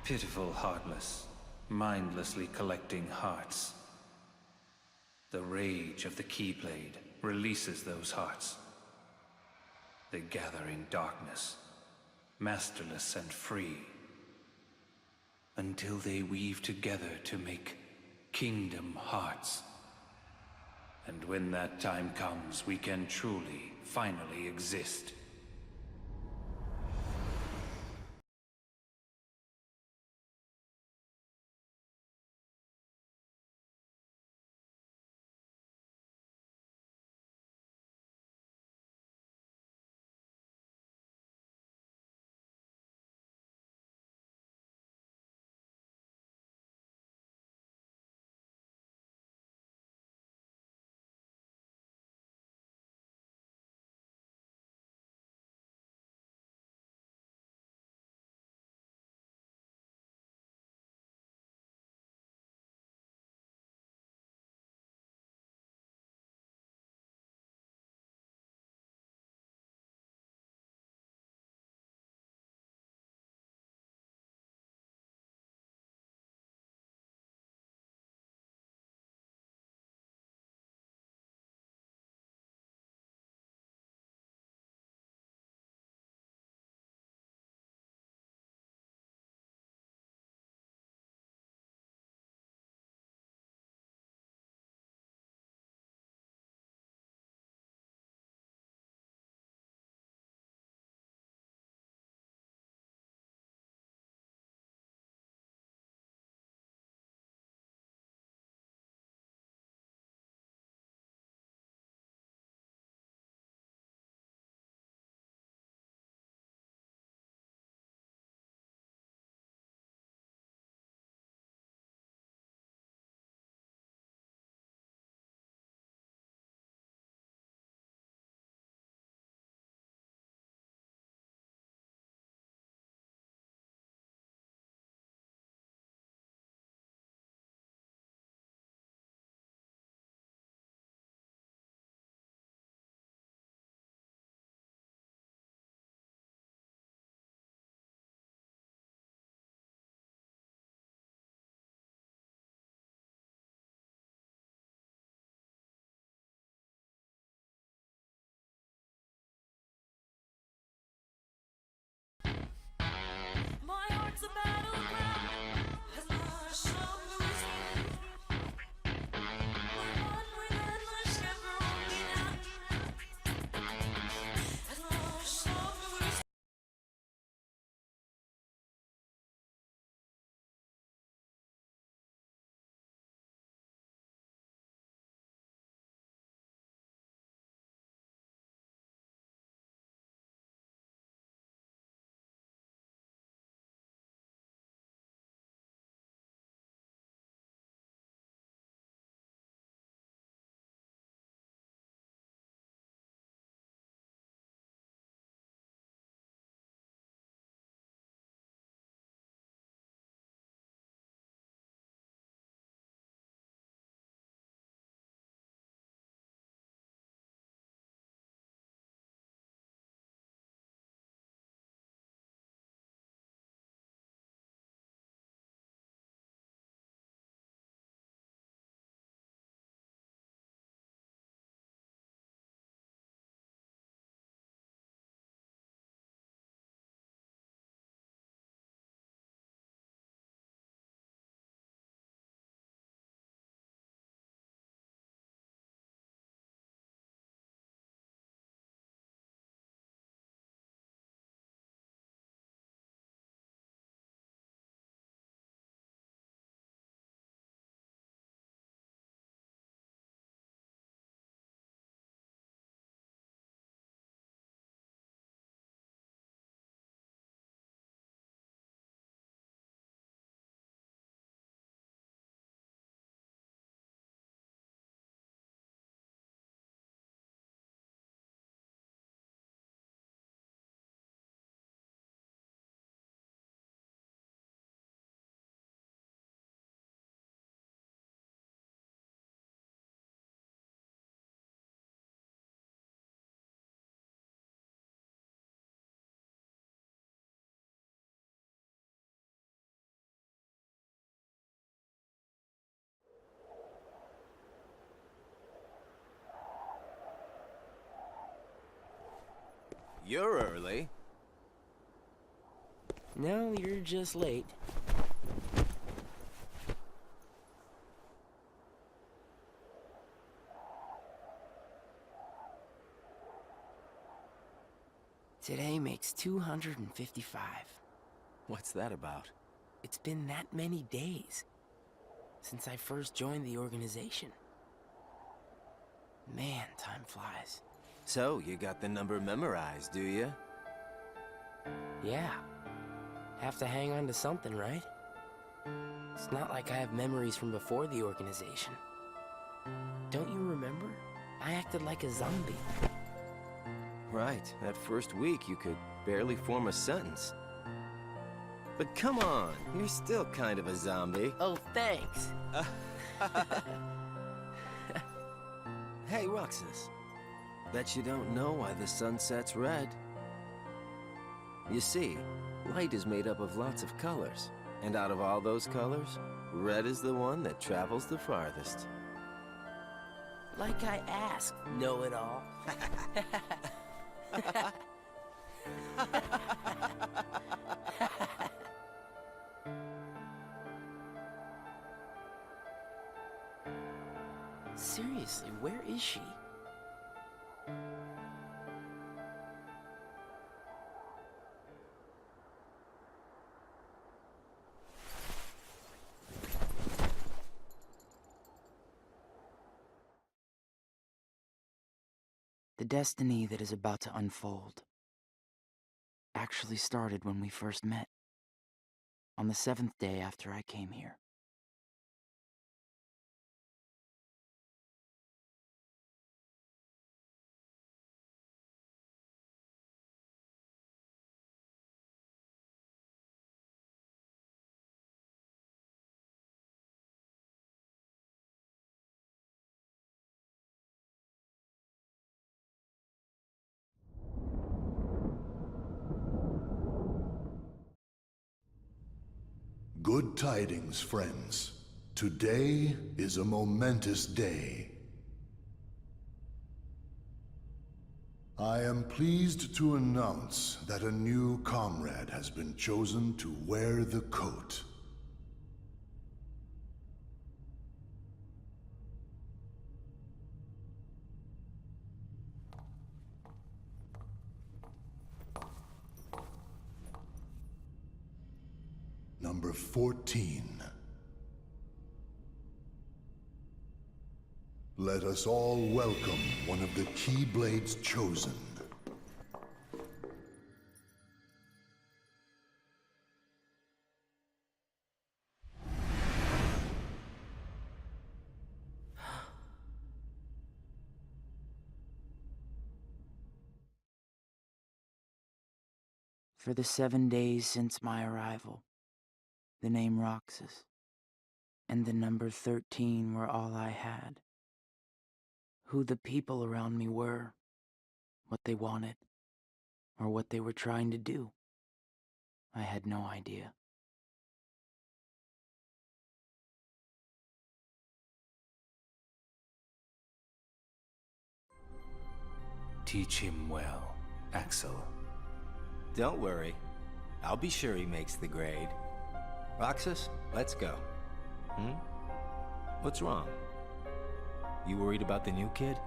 Pitiful, heartless, mindlessly collecting hearts. The rage of the Keyblade releases those hearts. They gather in darkness, masterless and free, until they weave together to make kingdom hearts. And when that time comes, we can truly, finally exist. You're early. No, you're just late. Today makes 255. What's that about? It's been that many days since I first joined the organization. Man, time flies. So, you got the number memorized, do you? Yeah. Have to hang on to something, right? It's not like I have memories from before the organization. Don't you remember? I acted like a zombie. Right. That first week, you could barely form a sentence. But come on, you're still kind of a zombie. Oh, thanks. Hey, Roxas. Bet you don't know why the sun sets red. You see, light is made up of lots of colors. And out of all those colors, red is the one that travels the farthest. Like I asked, know-it-all. Seriously, where is she? The destiny that is about to unfold actually started when we first met, on the 7th day after I came here. Good tidings, friends. Today is a momentous day. I am pleased to announce that a new comrade has been chosen to wear the coat. Number 14. Let us all welcome one of the Keyblades chosen. For the 7 days since my arrival, the name Roxas and the number 13 were all I had. Who the people around me were, what they wanted, or what they were trying to do, I had no idea. Teach him well, Axel. Don't worry. I'll be sure he makes the grade. Roxas, let's go. What's wrong? You worried about the new kid?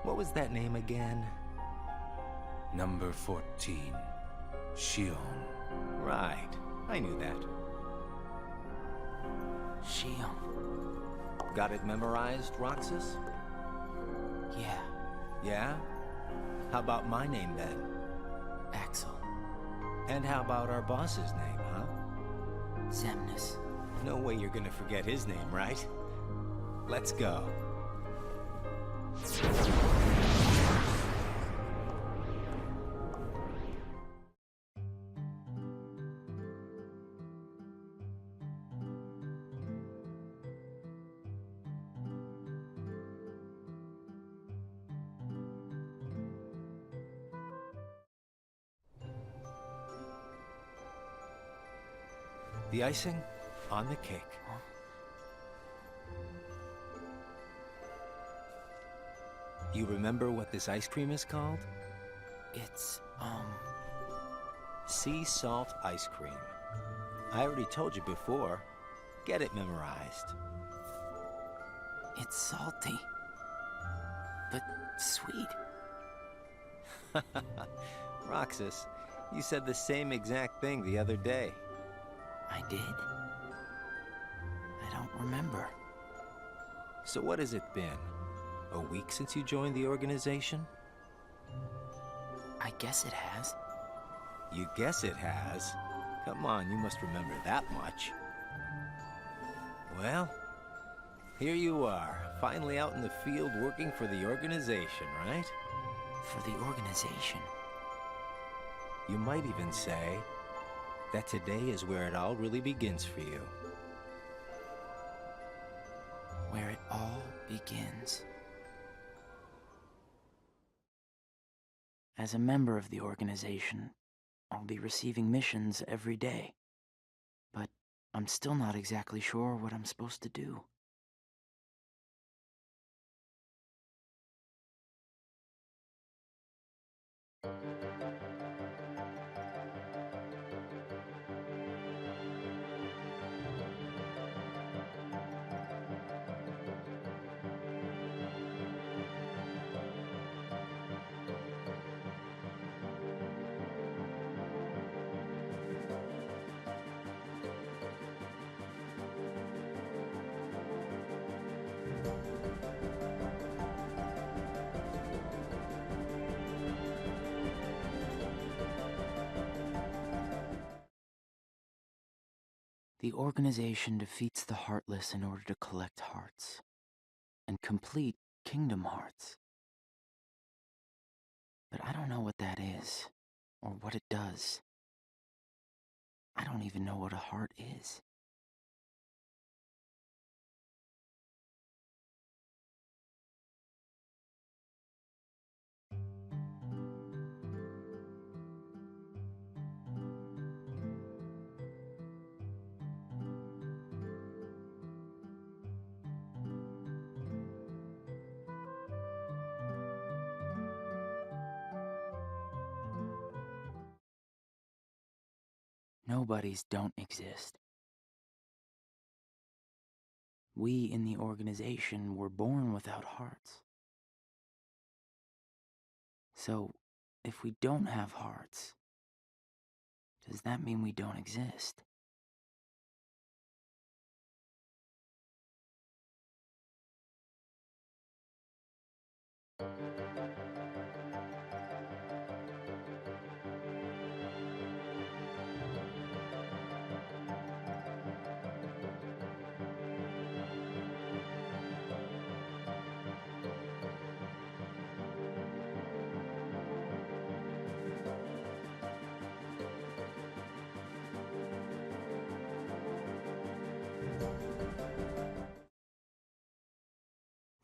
What was that name again? Number 14, Shion. Right. I knew that. Shion. Got it memorized, Roxas? Yeah, Yeah? How about my name then? Axel. And how about our boss's name, huh? Zemnis. No way you're gonna forget his name, right? Let's go. The icing on the cake. You remember what this ice cream is called? It's, sea salt ice cream. I already told you before. Get it memorized. It's salty, but sweet. Roxas, you said the same exact thing the other day. I did? I don't remember. So what has it been? A week since you joined the organization? I guess it has. You guess it has? Come on, you must remember that much. Well, here you are, finally out in the field working for the organization, right? For the organization? You might even say that today is where it all really begins for you. Where it all begins. As a member of the organization, I'll be receiving missions every day. But I'm still not exactly sure what I'm supposed to do. The organization defeats the Heartless in order to collect hearts and complete Kingdom Hearts. But I don't know what that is, or what it does. I don't even know what a heart is. Nobodies don't exist. We in the organization were born without hearts. So, if we don't have hearts, does that mean we don't exist?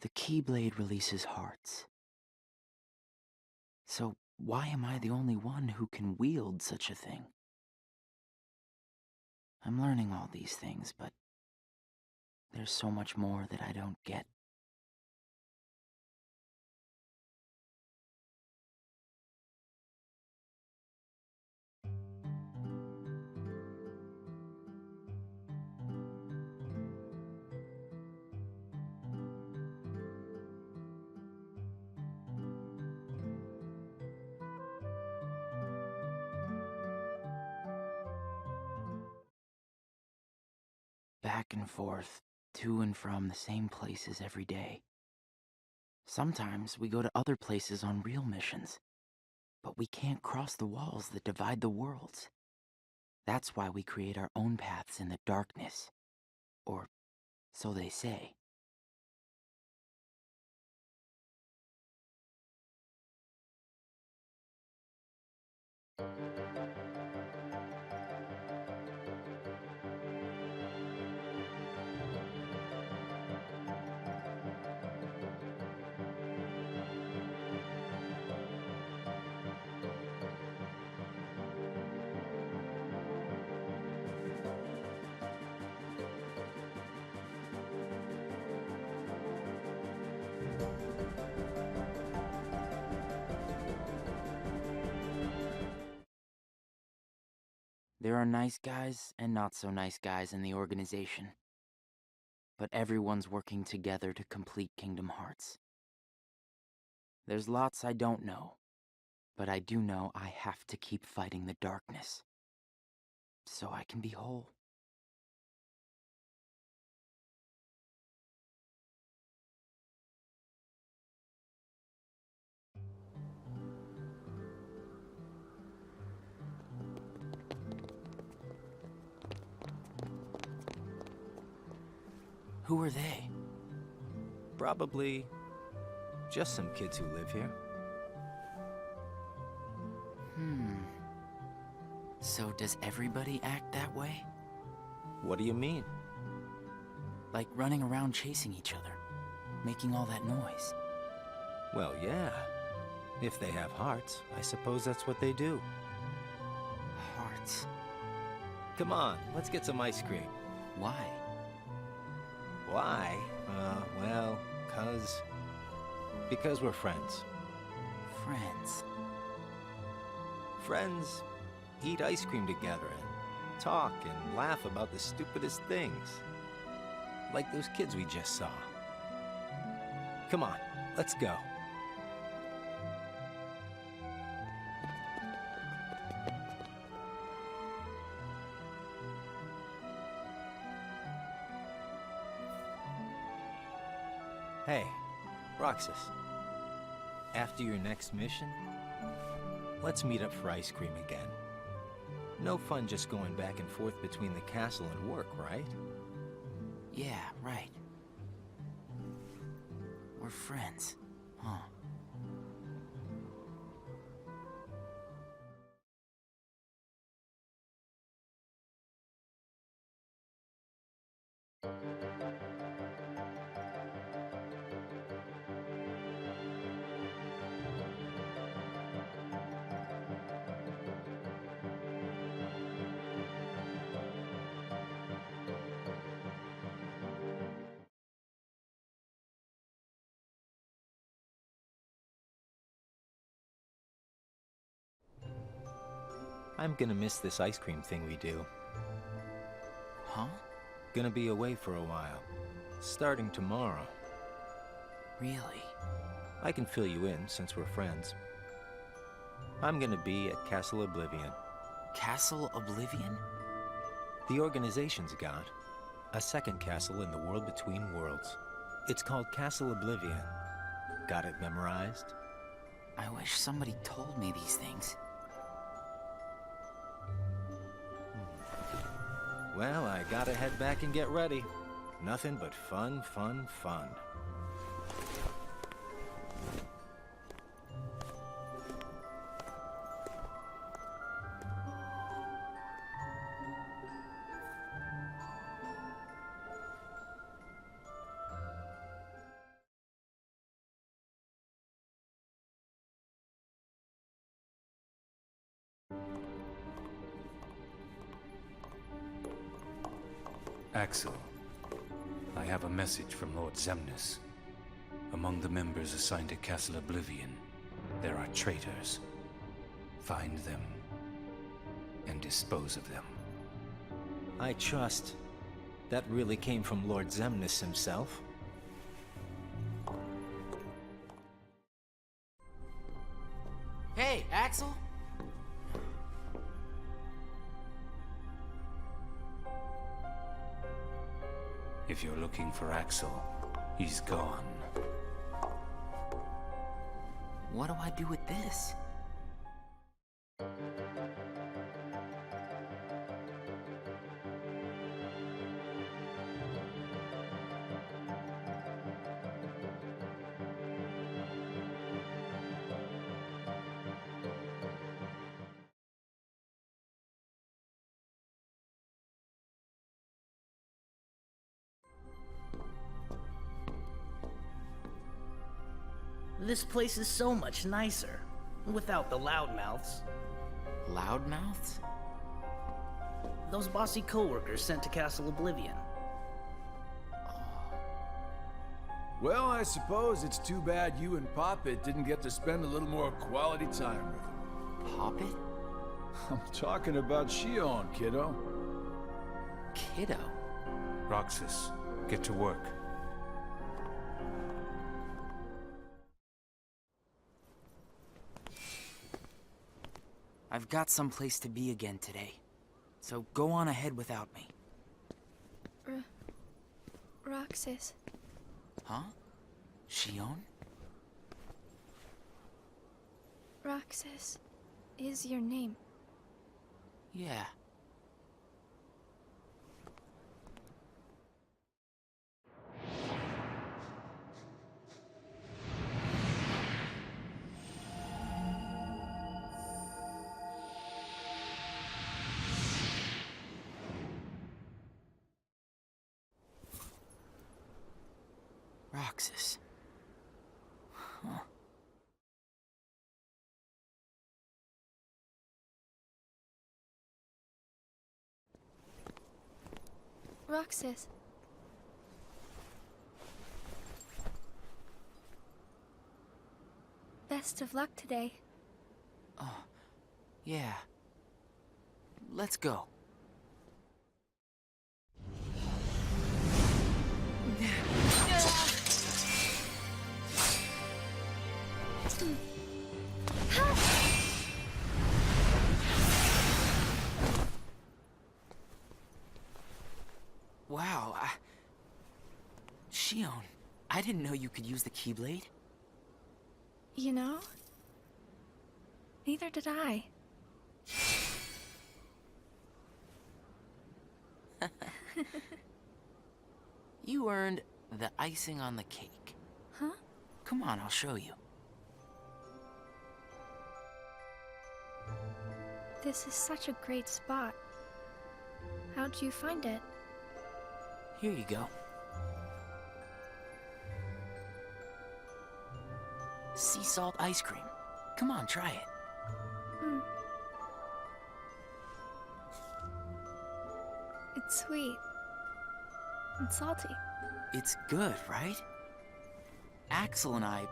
The Keyblade releases hearts. So why am I the only one who can wield such a thing? I'm learning all these things, but there's so much more that I don't get. Back and forth, to and from the same places every day. Sometimes we go to other places on real missions, but we can't cross the walls that divide the worlds. That's why we create our own paths in the darkness. Or so they say. There are nice guys and not so nice guys in the organization. But everyone's working together to complete Kingdom Hearts. There's lots I don't know, but I do know I have to keep fighting the darkness, so I can be whole. Who are they? Probably just some kids who live here. So does everybody act that way? What do you mean? Like running around chasing each other, making all that noise. Well, yeah. If they have hearts, I suppose that's what they do. Hearts. Come on, let's get some ice cream. Why? Why? Well, because we're friends. Friends. Friends eat ice cream together and talk and laugh about the stupidest things. Like those kids we just saw. Come on, let's go. Hey, Roxas. After your next mission, let's meet up for ice cream again. No fun just going back and forth between the castle and work, right? Yeah, right. We're friends, huh? I'm gonna miss this ice cream thing we do. Huh? Gonna be away for a while. Starting tomorrow. Really? I can fill you in since we're friends. I'm gonna be at Castle Oblivion. Castle Oblivion? The organization's got a second castle in the world between worlds. It's called Castle Oblivion. Got it memorized? I wish somebody told me these things. Well, I gotta head back and get ready. Nothing but fun, fun, fun. Axel, I have a message from Lord Xemnas. Among the members assigned to Castle Oblivion, there are traitors. Find them and dispose of them. I trust that really came from Lord Xemnas himself. Hey, Axel? If you're looking for Axel, he's gone. What do I do with this? This place is so much nicer, without the loudmouths. Loudmouths? Those bossy coworkers sent to Castle Oblivion. Well, I suppose it's too bad you and Poppet didn't get to spend a little more quality time with him. Poppet? I'm talking about Shion, kiddo. Kiddo? Roxas, get to work. I've got someplace to be again today, so go on ahead without me. Roxas. Huh? Shion? Roxas is your name. Yeah. Roxas. Huh. Roxas. Best of luck today. Oh, yeah. Let's go. Wow, Shion, I didn't know you could use the Keyblade. You know? Neither did I. You earned the icing on the cake. Huh? Come on, I'll show you. This is such a great spot. How'd you find it? Here you go. Sea salt ice cream. Come on, try it. It's sweet. And salty. It's good, right? Axel and I,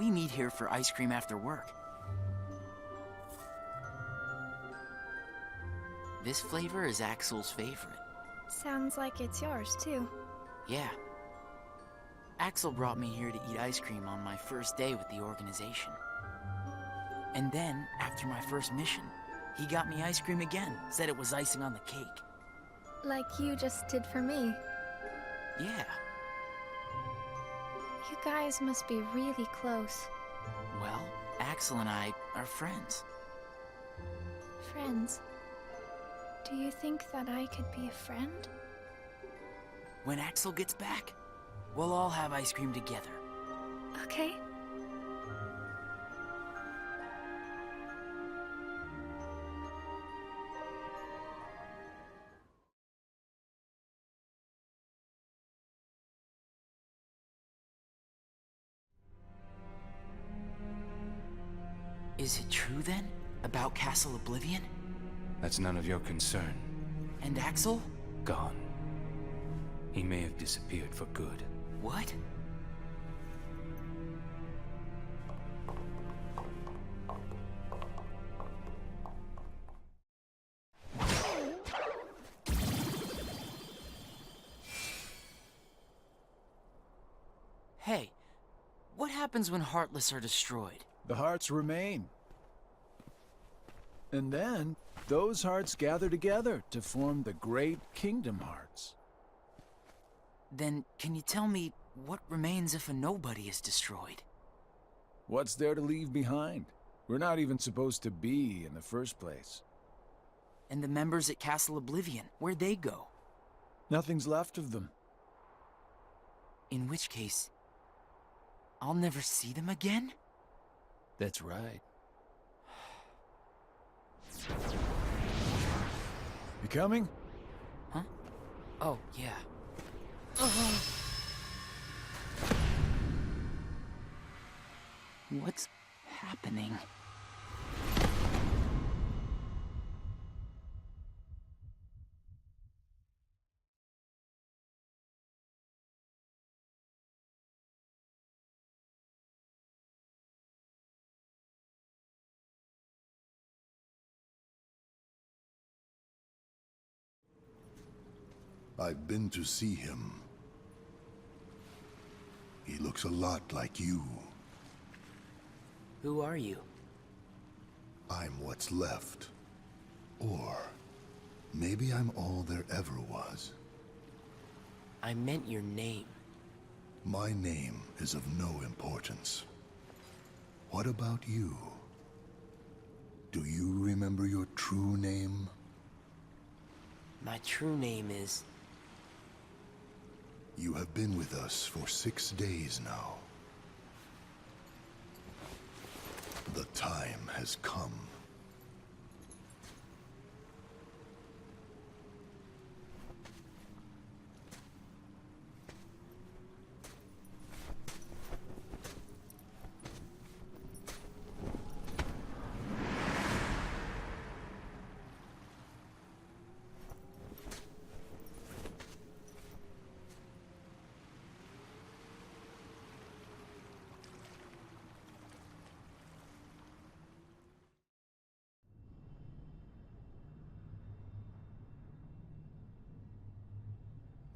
we meet here for ice cream after work. This flavor is Axel's favorite. Sounds like it's yours, too. Yeah. Axel brought me here to eat ice cream on my first day with the organization. And then, after my first mission, he got me ice cream again, said it was icing on the cake. Like you just did for me. Yeah. You guys must be really close. Well, Axel and I are friends. Friends. Do you think that I could be a friend? When Axel gets back, we'll all have ice cream together. Okay. Is it true then, about Castle Oblivion? That's none of your concern. And Axel? Gone. He may have disappeared for good. What? Hey, what happens when Heartless are destroyed? The hearts remain. And then, those hearts gather together to form the great Kingdom Hearts. Then, can you tell me what remains if a nobody is destroyed? What's there to leave behind? We're not even supposed to be in the first place. And the members at Castle Oblivion, where'd they go? Nothing's left of them. In which case, I'll never see them again? That's right. You coming? Huh? Oh, yeah. What's happening? I've been to see him. He looks a lot like you. Who are you? I'm what's left. Or maybe I'm all there ever was. I meant your name. My name is of no importance. What about you? Do you remember your true name? My true name is... You have been with us for 6 days now. The time has come.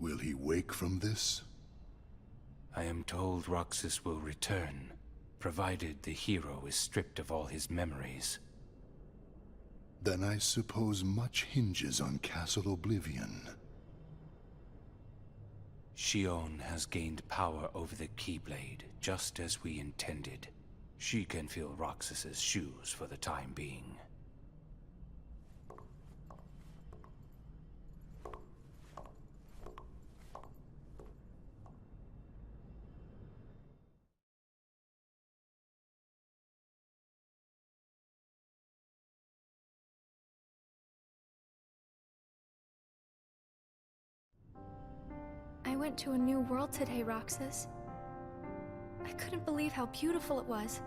Will he wake from this? I am told Roxas will return, provided the hero is stripped of all his memories. Then I suppose much hinges on Castle Oblivion. Shion has gained power over the Keyblade, just as we intended. She can fill Roxas's shoes for the time being. I went to a new world today, Roxas. I couldn't believe how beautiful it was.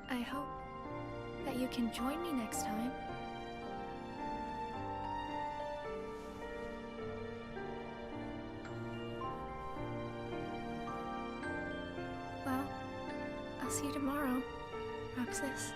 I hope that you can join me next time. Well, I'll see you tomorrow, Roxas.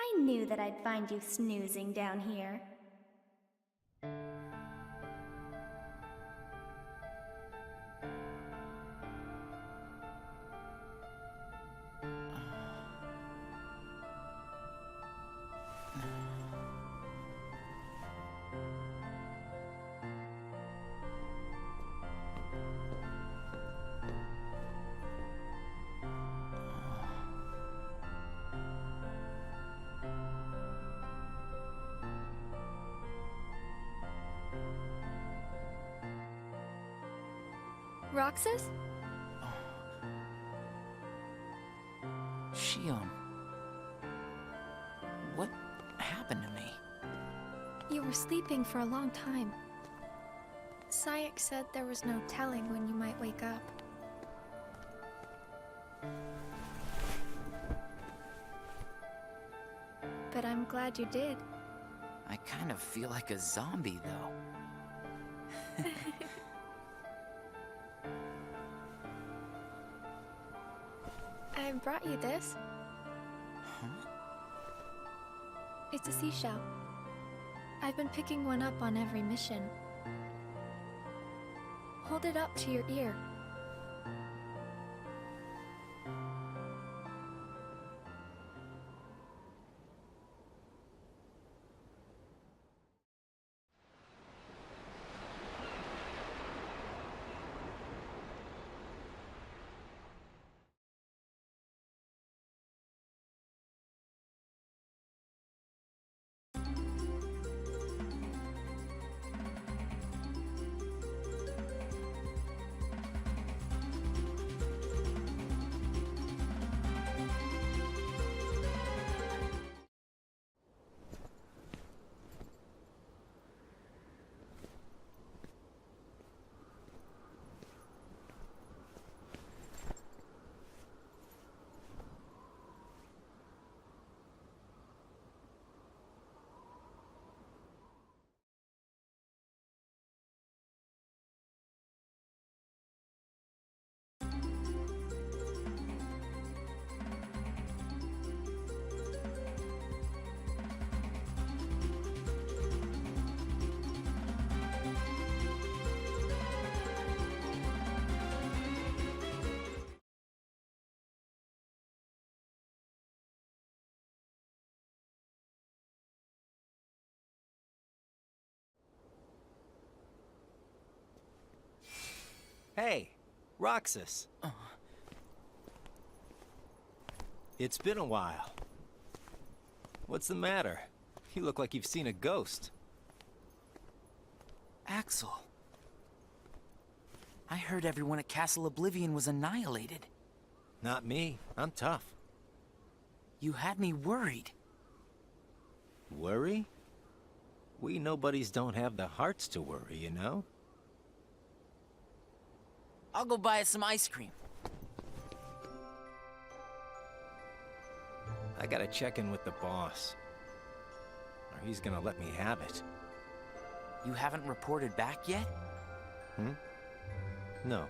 I knew that I'd find you snoozing down here. Roxas? Shion. What happened to me? You were sleeping for a long time. Sayak said there was no telling when you might wake up. But I'm glad you did. I kind of feel like a zombie, though. I brought you this. Huh? It's a seashell. I've been picking one up on every mission. Hold it up to your ear. Hey, Roxas. It's been a while. What's the matter? You look like you've seen a ghost. Axel. I heard everyone at Castle Oblivion was annihilated. Not me. I'm tough. You had me worried. Worry? We nobodies don't have the hearts to worry, you know? I'll go buy us some ice cream. I gotta check in with the boss. Or he's gonna let me have it. You haven't reported back yet? No.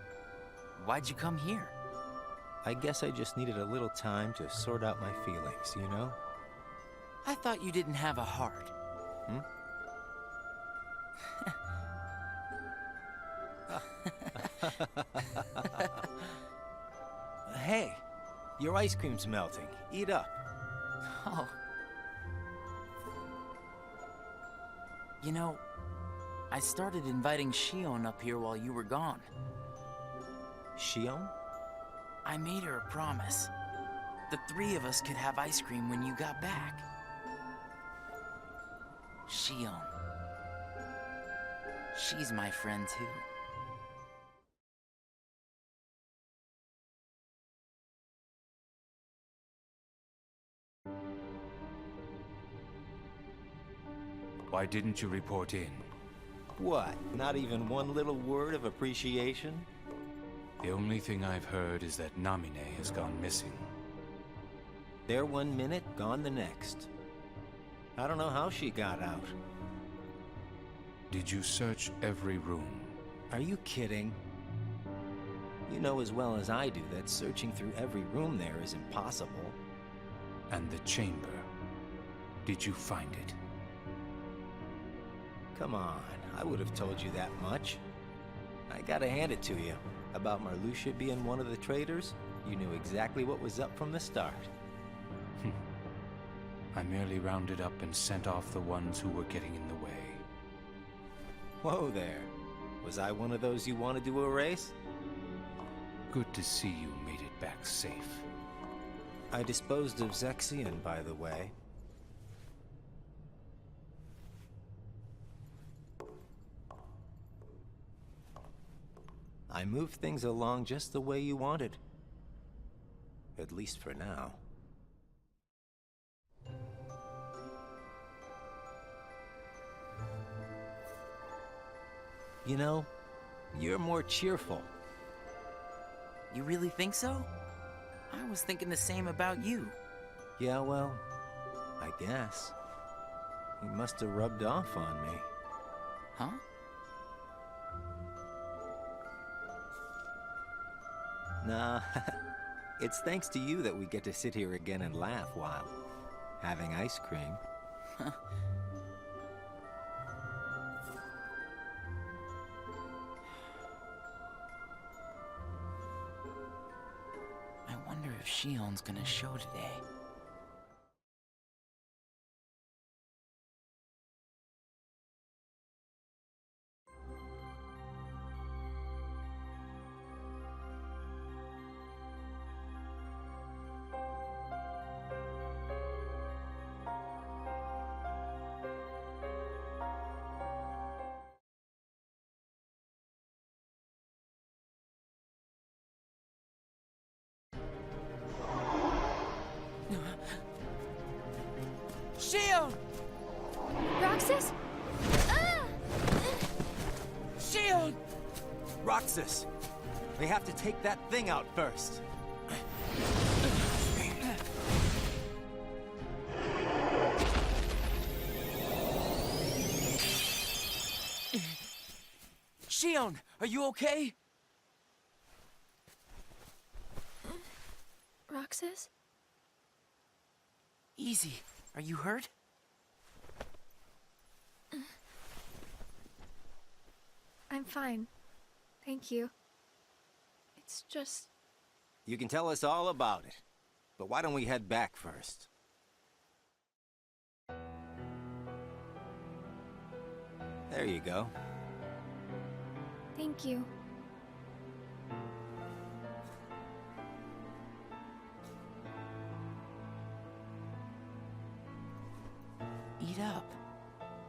Why'd you come here? I guess I just needed a little time to sort out my feelings, you know? I thought you didn't have a heart. Hey, your ice cream's melting. Eat up. Oh. You know, I started inviting Shion up here while you were gone. Shion? I made her a promise. The three of us could have ice cream when you got back. Shion. She's my friend too. Why didn't you report in? What? Not even one little word of appreciation? The only thing I've heard is that Namine has gone missing. There 1 minute, gone the next. I don't know how she got out. Did you search every room? Are you kidding? You know as well as I do that searching through every room there is impossible. And the chamber? Did you find it? Come on, I would have told you that much. I gotta hand it to you. About Marluxia being one of the traitors, you knew exactly what was up from the start. I merely rounded up and sent off the ones who were getting in the way. Whoa there. Was I one of those you wanted to erase? Good to see you made it back safe. I disposed of Zexion, by the way. I moved things along just the way you wanted. At least for now. You know, you're more cheerful. You really think so? I was thinking the same about you. Yeah, well, I guess. You must have rubbed off on me. Huh? Nah, it's thanks to you that we get to sit here again and laugh while having ice cream. I wonder if Shion's gonna show today. Shion! Roxas? Ah! Shion! Roxas! We have to take that thing out first. Shion, are you okay? Roxas? Easy. Are you hurt? I'm fine. Thank you. It's just... You can tell us all about it. But why don't we head back first? There you go. Thank you. heat up.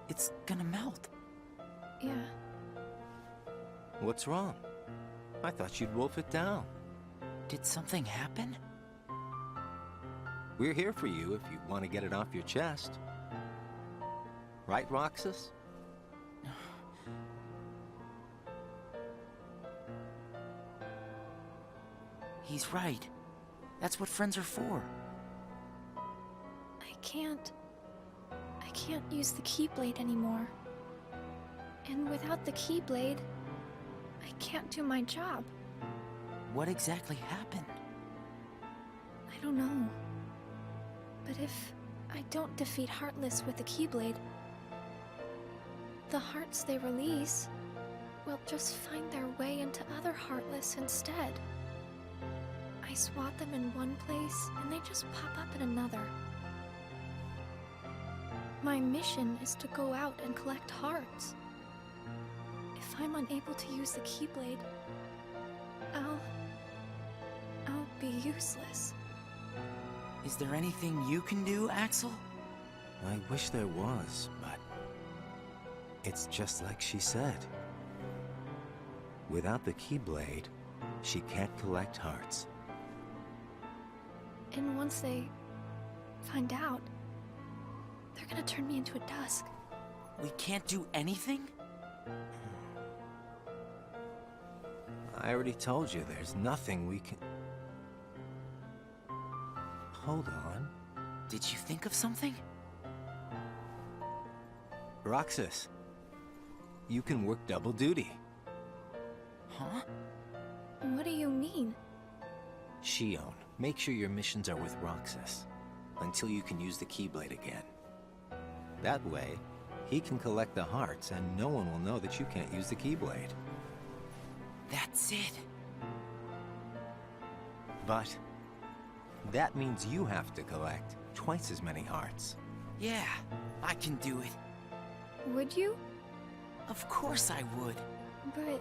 It's gonna melt. Yeah. What's wrong? I thought you'd wolf it down. Did something happen? We're here for you if you want to get it off your chest. Right, Roxas? He's right. That's what friends are for. I can't use the Keyblade anymore. And without the Keyblade, I can't do my job. What exactly happened? I don't know. But if I don't defeat Heartless with the Keyblade, the hearts they release will just find their way into other Heartless instead. I swat them in one place, and they just pop up in another. My mission is to go out and collect hearts. If I'm unable to use the Keyblade, I'll be useless. Is there anything you can do, Axel? I wish there was, but it's just like she said. Without the Keyblade, she can't collect hearts. And once they find out, they're gonna turn me into a Dusk. We can't do anything? I already told you there's nothing we can... Hold on. Did you think of something? Roxas, you can work double duty. Huh? What do you mean? Shion, make sure your missions are with Roxas until you can use the Keyblade again. That way, he can collect the hearts and no one will know that you can't use the Keyblade. That's it. But that means you have to collect twice as many hearts. Yeah, I can do it. Would you? Of course I would. But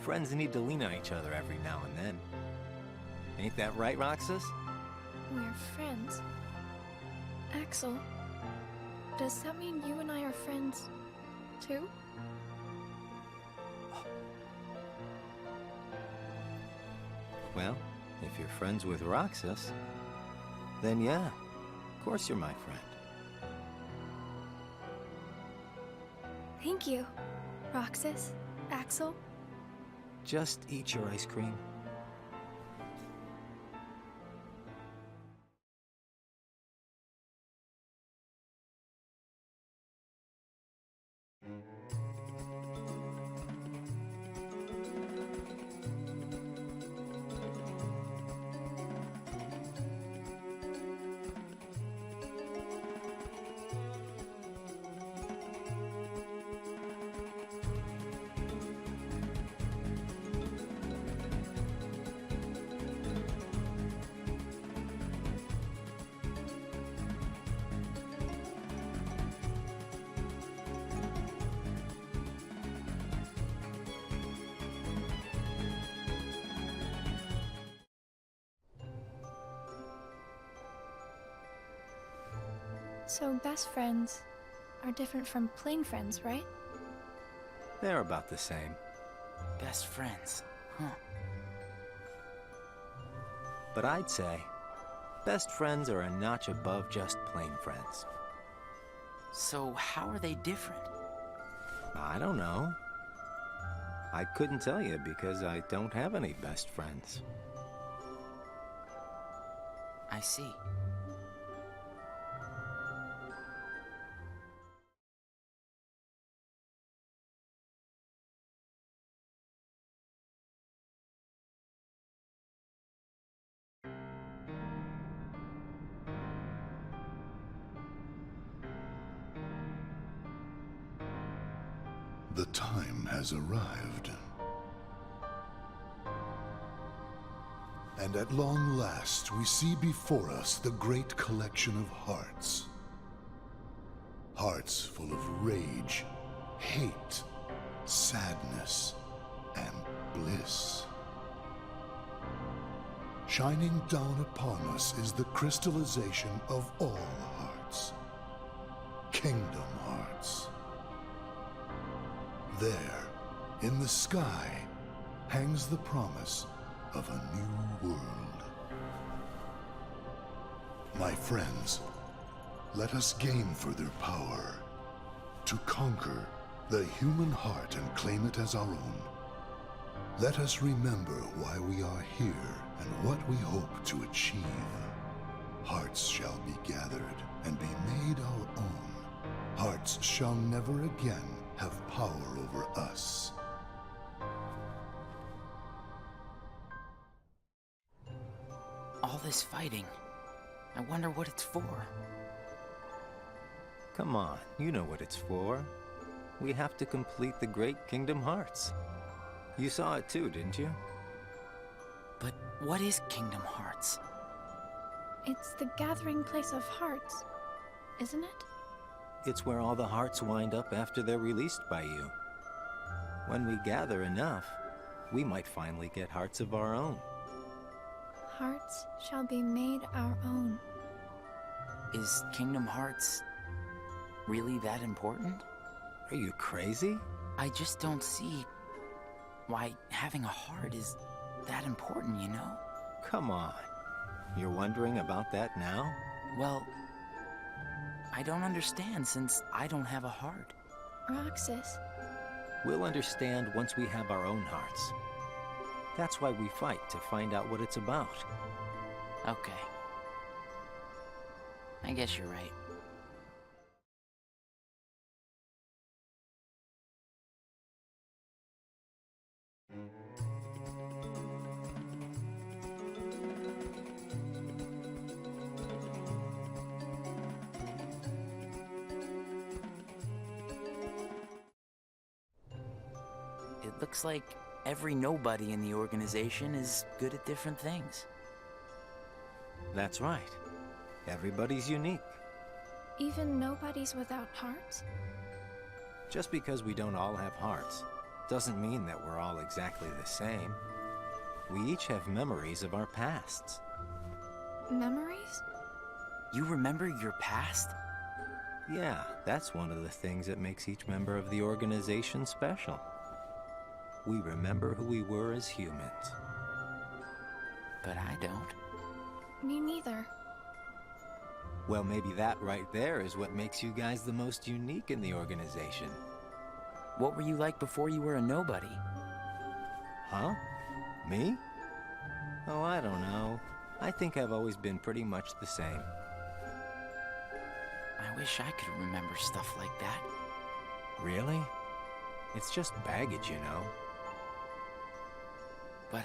Friends need to lean on each other every now and then. Ain't that right, Roxas? we're friends. Axel, does that mean you and I are friends, too? Well, if you're friends with Roxas, then yeah, of course you're my friend. Thank you, Roxas, Axel. Just eat your ice cream. So best friends are different from plain friends, right? They're about the same. Best friends, huh? But I'd say, best friends are a notch above just plain friends. So how are they different? I don't know. I couldn't tell you because I don't have any best friends. I see. The time has arrived. And at long last, we see before us the great collection of hearts. Hearts full of rage, hate, sadness, and bliss. Shining down upon us is the crystallization of all hearts. Kingdom Hearts. There, in the sky, hangs the promise of a new world. My friends, let us gain further power to conquer the human heart and claim it as our own. Let us remember why we are here and what we hope to achieve. Hearts shall be gathered and be made our own. Hearts shall never again have power over us. All this fighting. I wonder what it's for. Come on, you know what it's for. We have to complete the Great Kingdom Hearts. You saw it too, didn't you? But what is Kingdom Hearts? It's the gathering place of hearts, isn't it? It's where all the hearts wind up after they're released by you. When we gather enough, we might finally get hearts of our own. Hearts shall be made our own. Is Kingdom Hearts really that important? Are you crazy? I just don't see why having a heart is that important, you know? Come on. You're wondering about that now? Well, I don't understand since I don't have a heart. Roxas, We'll understand once we have our own hearts. That's why we fight, to find out what it's about. Okay. I guess you're right. It looks like every nobody in the organization is good at different things. That's right. Everybody's unique. even nobodies without hearts? Just because we don't all have hearts doesn't mean that we're all exactly the same. We each have memories of our pasts. Memories? You remember your past? Yeah, that's one of the things that makes each member of the organization special. We remember who we were as humans. But I don't. Me neither. Well, maybe that right there is what makes you guys the most unique in the organization. What were you like before you were a nobody? Huh? Me? Oh, I don't know. I think I've always been pretty much the same. I wish I could remember stuff like that. Really? It's just baggage, you know. But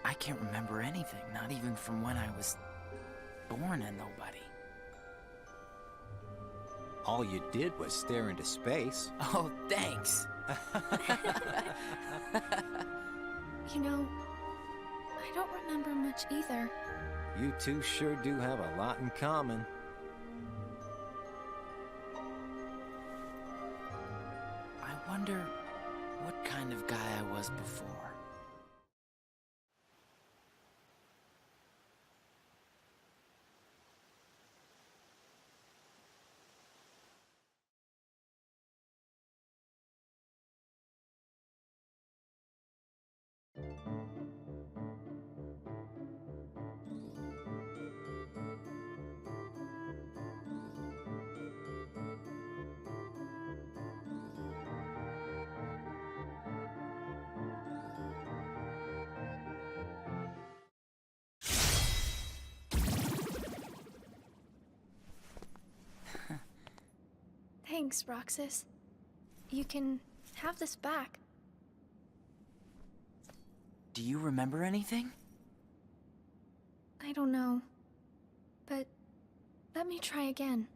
I can't remember anything, not even from when I was born a nobody. All you did was stare into space. Oh, thanks. You know, I don't remember much either. You two sure do have a lot in common. I wonder what kind of guy I was before. Thanks, Roxas. You can have this back. Do you remember anything? I don't know. But let me try again.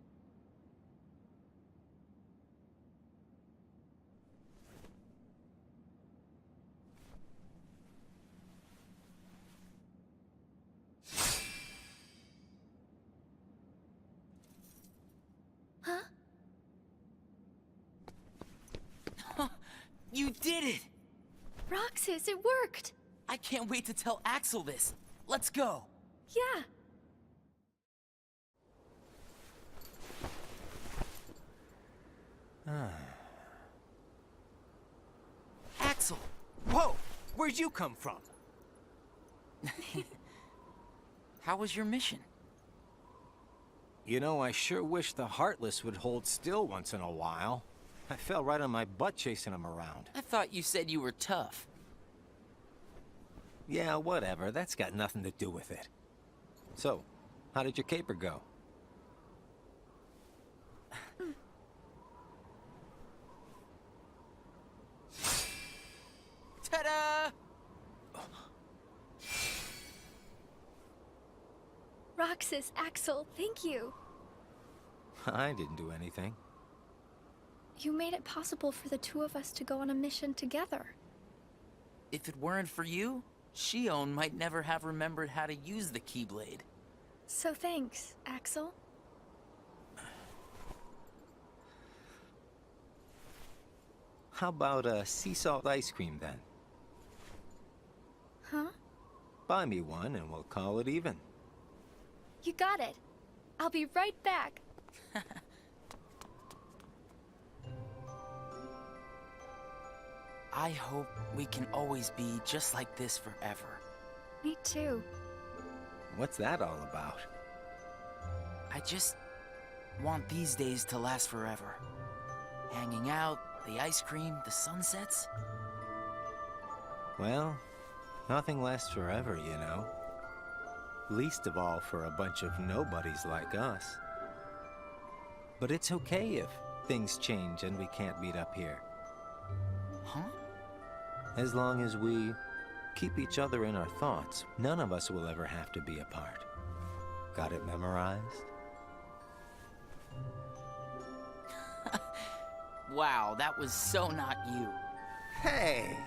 Huh? You did it! Roxas, it worked! I can't wait to tell Axel this. Let's go. Yeah. Axel! Whoa! Where'd you come from? How was your mission? You know, I sure wish the Heartless would hold still once in a while. I fell right on my butt chasing them around. I thought you said you were tough. Yeah, whatever. That's got nothing to do with it. So, how did your caper go? Ta-da! Roxas, Axel, thank you. I didn't do anything. You made it possible for the two of us to go on a mission together. If it weren't for you, Shion might never have remembered how to use the Keyblade. So thanks, Axel. How about a sea salt ice cream then? Huh? Buy me one and we'll call it even. You got it. I'll be right back. I hope we can always be just like this forever. Me too. What's that all about? I just want these days to last forever. Hanging out, the ice cream, the sunsets. Well, nothing lasts forever, you know. Least of all for a bunch of nobodies like us. But it's okay if things change and we can't meet up here. Huh? As long as we keep each other in our thoughts, none of us will ever have to be apart. Got it memorized? Wow, that was so not you. Hey!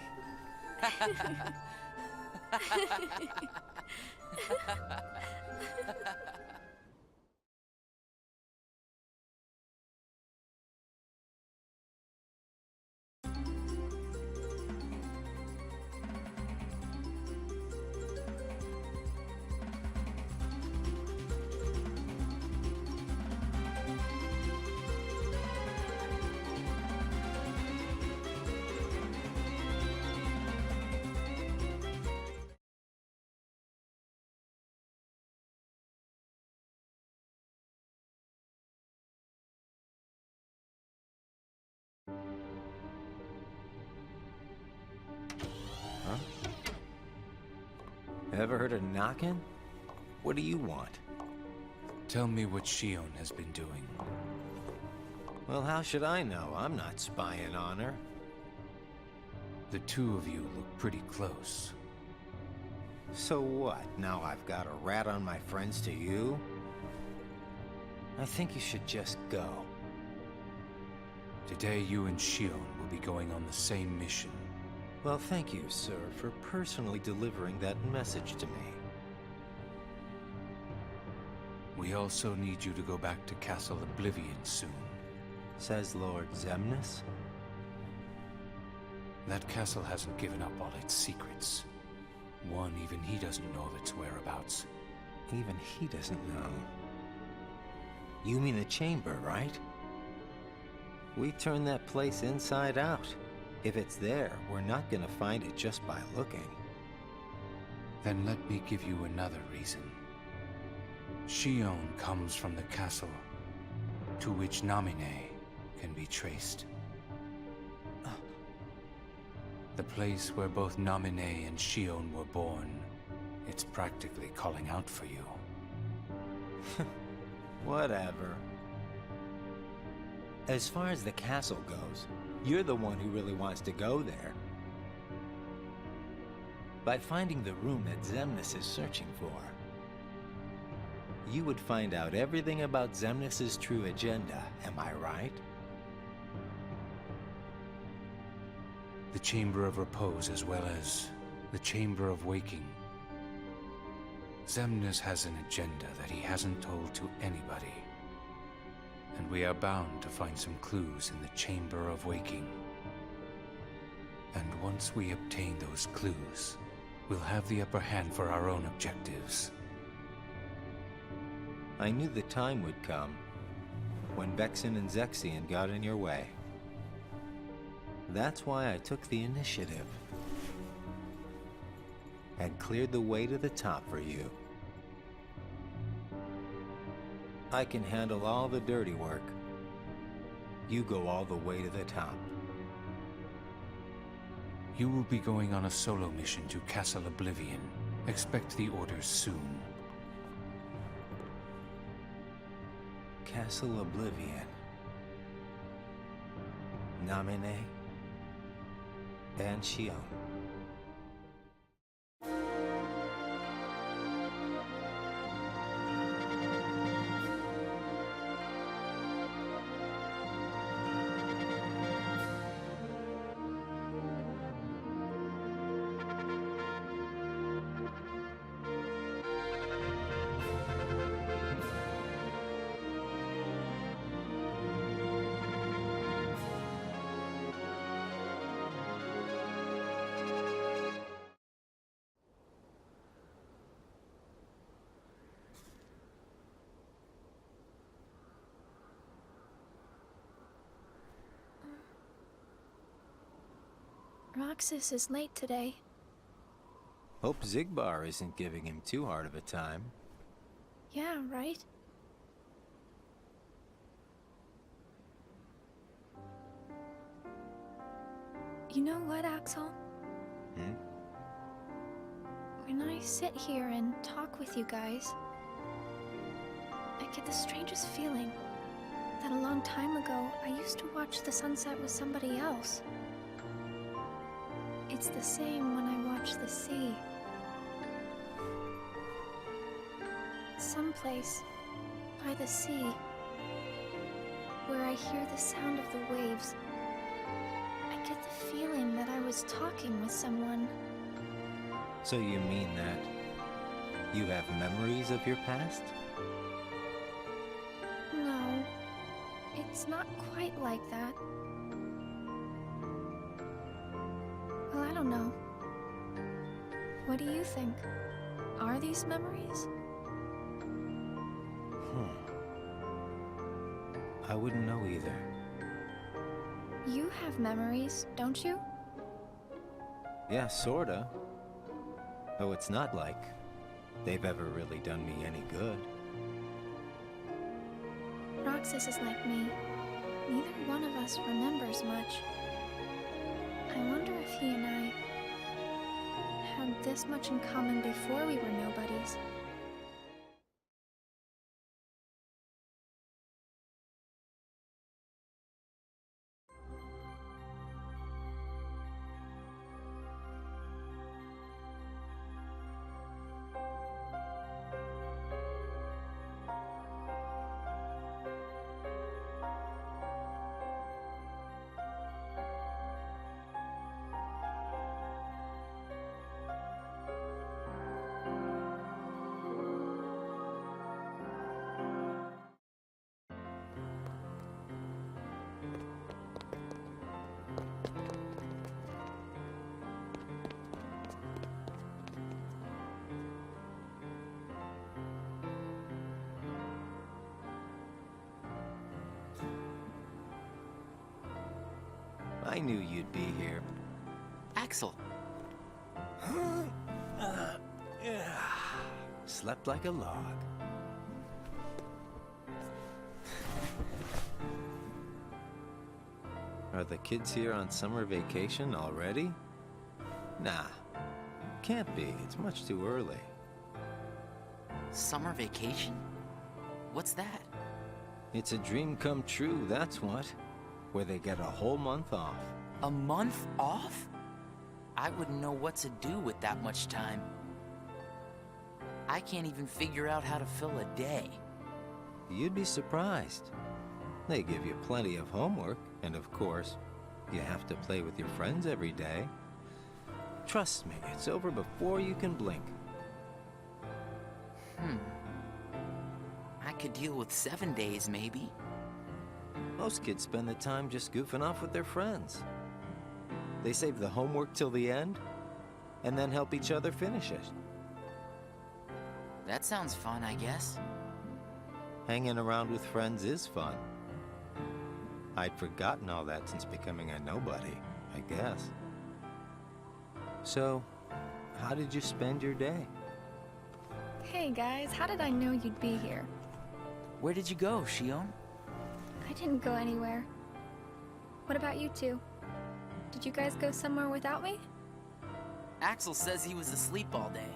Huh? Ever heard of knocking? What do you want? Tell me what Shion has been doing. Well, how should I know? I'm not spying on her. The two of you look pretty close. So what? Now I've got a rat on my friends to you? I think you should just go. Today you and Shion will be going on the same mission. Well, thank you, sir, for personally delivering that message to me. We also need you to go back to Castle Oblivion soon. Says Lord Zemnis. That castle hasn't given up all its secrets. One, even he doesn't know of its whereabouts. Even he doesn't know. You mean the chamber, right? We turned that place inside out. If it's there, we're not gonna find it just by looking. Then let me give you another reason. Shion comes from the castle to which Namine can be traced. The place where both Namine and Shion were born. It's practically calling out for you. Whatever. As far as the castle goes, you're the one who really wants to go there. By finding the room that Zemnis is searching for, you would find out everything about Zemnis's true agenda, am I right? The Chamber of Repose as well as the Chamber of Waking. Zemnis has an agenda that he hasn't told to anybody. And we are bound to find some clues in the Chamber of Waking. And once we obtain those clues, we'll have the upper hand for our own objectives. I knew the time would come when Vexen and Zexion got in your way. That's why I took the initiative. And cleared the way to the top for you. I can handle all the dirty work. You go all the way to the top. You will be going on a solo mission to Castle Oblivion. Expect the orders soon. Castle Oblivion. Namine and Shion. Roxas is late today. Hope Zigbar isn't giving him too hard of a time. Yeah, right? You know what, Axel? When I sit here and talk with you guys, I get the strangest feeling that a long time ago I used to watch the sunset with somebody else. It's the same when I watch the sea. Someplace by the sea, where I hear the sound of the waves, I get the feeling that I was talking with someone. So you mean that you have memories of your past? No, it's not quite like that. Well, I don't know. What do you think? Are these memories? I wouldn't know either. You have memories, don't you? Yeah, sorta. Though it's not like they've ever really done me any good. Roxas is like me. Neither one of us remembers much. I wonder if he and I had this much in common before we were nobodies. I knew you'd be here. Axel, Slept like a log. Are the kids here on summer vacation already? Nah, can't be. It's much too early. summer vacation? What's that? It's a dream come true, that's what. Where they get a whole month off. A month off? I wouldn't know what to do with that much time. I can't even figure out how to fill a day. You'd be surprised. They give you plenty of homework, and of course, you have to play with your friends every day. Trust me, it's over before you can blink. I could deal with 7 days, maybe. Most kids spend the time just goofing off with their friends. They save the homework till the end, and then help each other finish it. That sounds fun, I guess. Hanging around with friends is fun. I'd forgotten all that since becoming a nobody, I guess. So, how did you spend your day? Hey guys, how did I know you'd be here? Where did you go, Shion? I didn't go anywhere. What about you two? Did you guys go somewhere without me? Axel says he was asleep all day.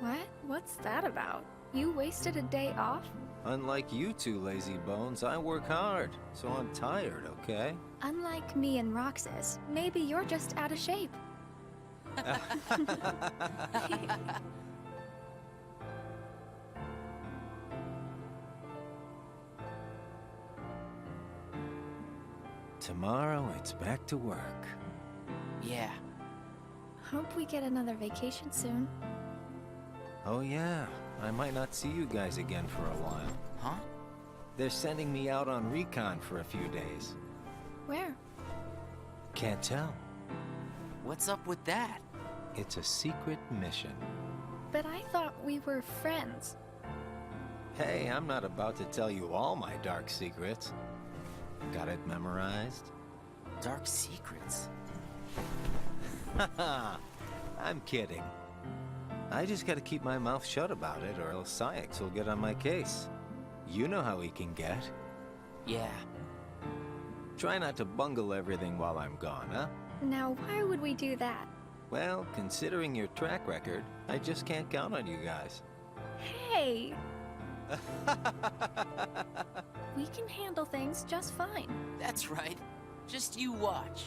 What? What's that about? You wasted a day off? Unlike you two lazy bones, I work hard, so I'm tired, okay? Unlike me and Roxas, maybe you're just out of shape. Tomorrow, it's back to work. Yeah. Hope we get another vacation soon. Oh yeah, I might not see you guys again for a while. Huh? They're sending me out on recon for a few days. Where? Can't tell. What's up with that? It's a secret mission. But I thought we were friends. Hey, I'm not about to tell you all my dark secrets. Got it memorized? Dark secrets. Haha, I'm kidding. I just gotta keep my mouth shut about it, or else Sykes will get on my case. You know how he can get. Yeah. Try not to bungle everything while I'm gone, huh? Now, why would we do that? Well, considering your track record, I just can't count on you guys. Hey! We can handle things just fine. That's right. Just you watch.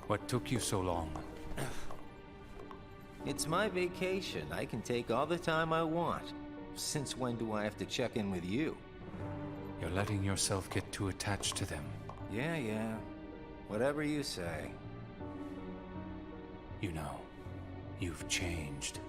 What took you so long? It's my vacation. I can take all the time I want. Since when do I have to check in with you? You're letting yourself get too attached to them. Yeah. Whatever you say. You know, you've changed.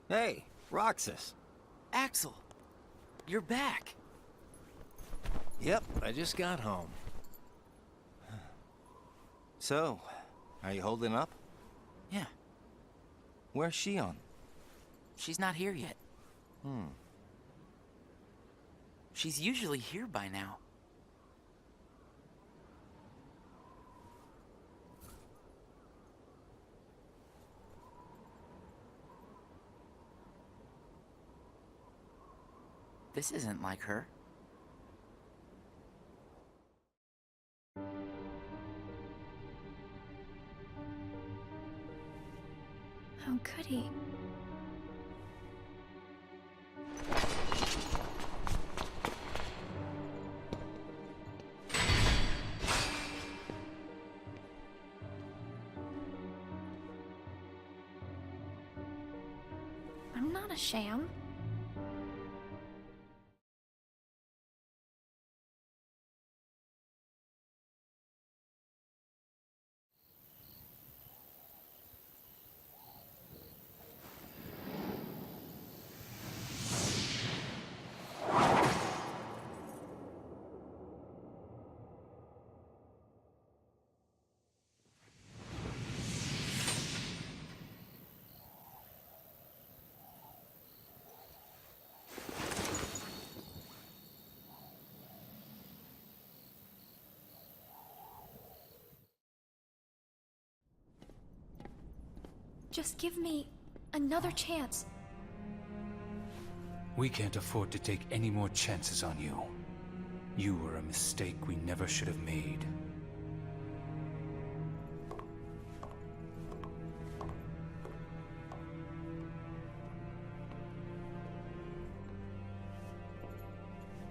Hey, Roxas. Axel, you're back. Yep, I just got home. So, are you holding up? Yeah, Where's Shion? she's not here yet. She's usually here by now. This isn't like her. How could he? I'm not a sham. Just give me another chance. We can't afford to take any more chances on you. You were a mistake we never should have made.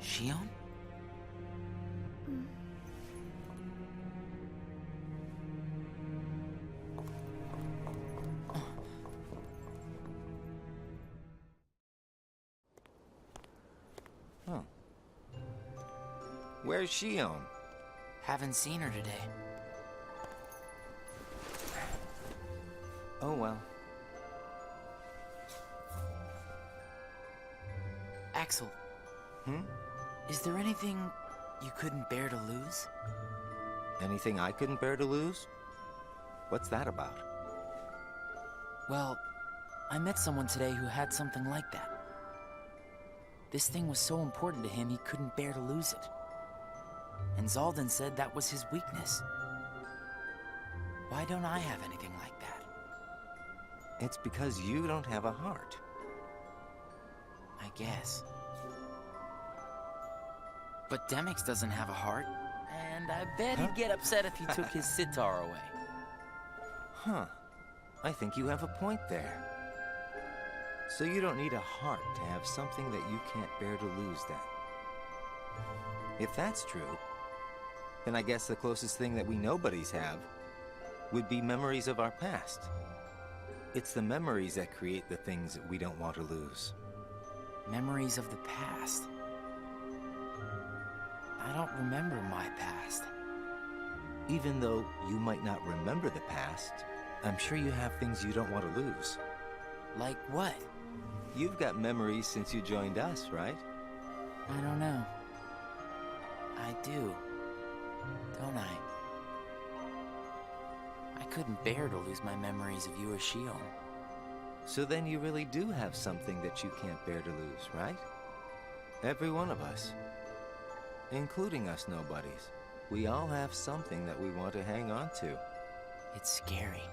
Shion? Huh. Where's Shion? Haven't seen her today. Oh well. Axel, Hmm? is there anything you couldn't bear to lose? Anything I couldn't bear to lose? What's that about? Well, I met someone today who had something like that. This thing was so important to him he couldn't bear to lose it. And Zaldan said that was his weakness. Why don't I have anything like that? It's because you don't have a heart. I guess. But Demix doesn't have a heart, and I bet he'd get upset if you took his sitar away. Huh. I think you have a point there. So you don't need a heart to have something that you can't bear to lose, then. If that's true, then I guess the closest thing that we nobodies have would be memories of our past. It's the memories that create the things that we don't want to lose. Memories of the past. I don't remember my past. Even though you might not remember the past, I'm sure you have things you don't want to lose. Like what? You've got memories since you joined us, right? I don't know. I do. Don't I? I couldn't bear to lose my memories of you or Shion. So then you really do have something that you can't bear to lose, right? Every one of us. Including us nobodies. We all have something that we want to hang on to. It's scary.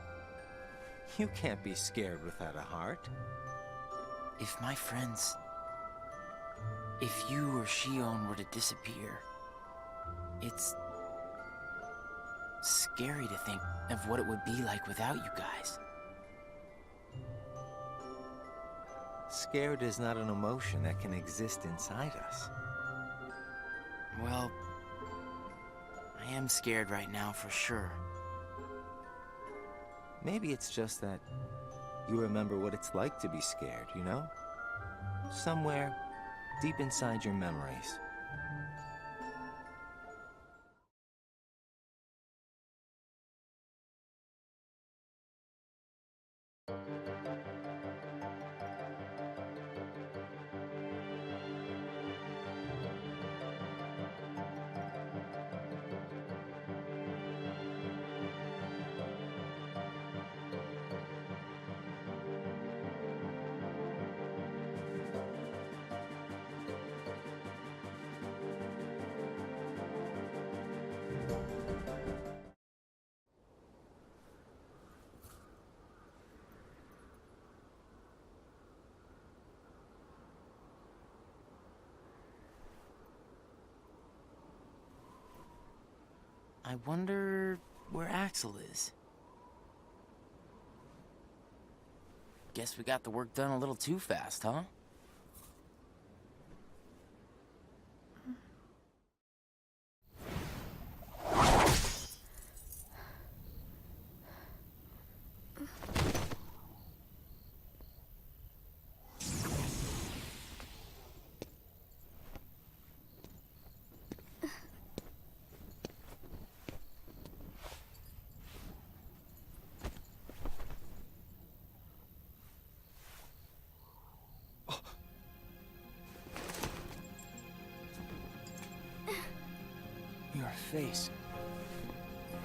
You can't be scared without a heart. If my friends... If you or Shion were to disappear, it's... scary to think of what it would be like without you guys. Scared is not an emotion that can exist inside us. Well, I am scared right now for sure. Maybe it's just that you remember what it's like to be scared, you know? Somewhere deep inside your memories. I wonder where Axel is. Guess we got the work done a little too fast, huh? Your face.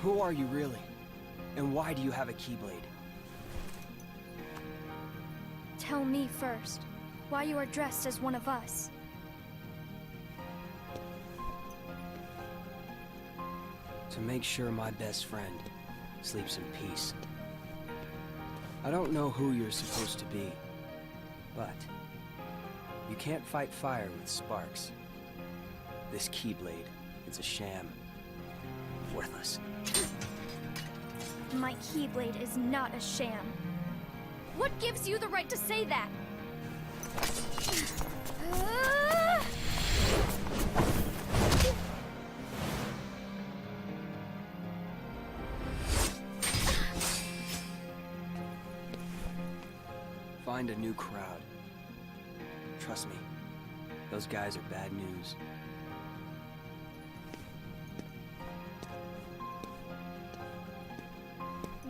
Who are you really? And why do you have a Keyblade? Tell me first, why you are dressed as one of us. To make sure my best friend sleeps in peace. I don't know who you're supposed to be, but you can't fight fire with sparks. This Keyblade, it's a sham. Worthless. My Keyblade is not a sham. What gives you the right to say that? Find a new crowd. Trust me, those guys are bad news.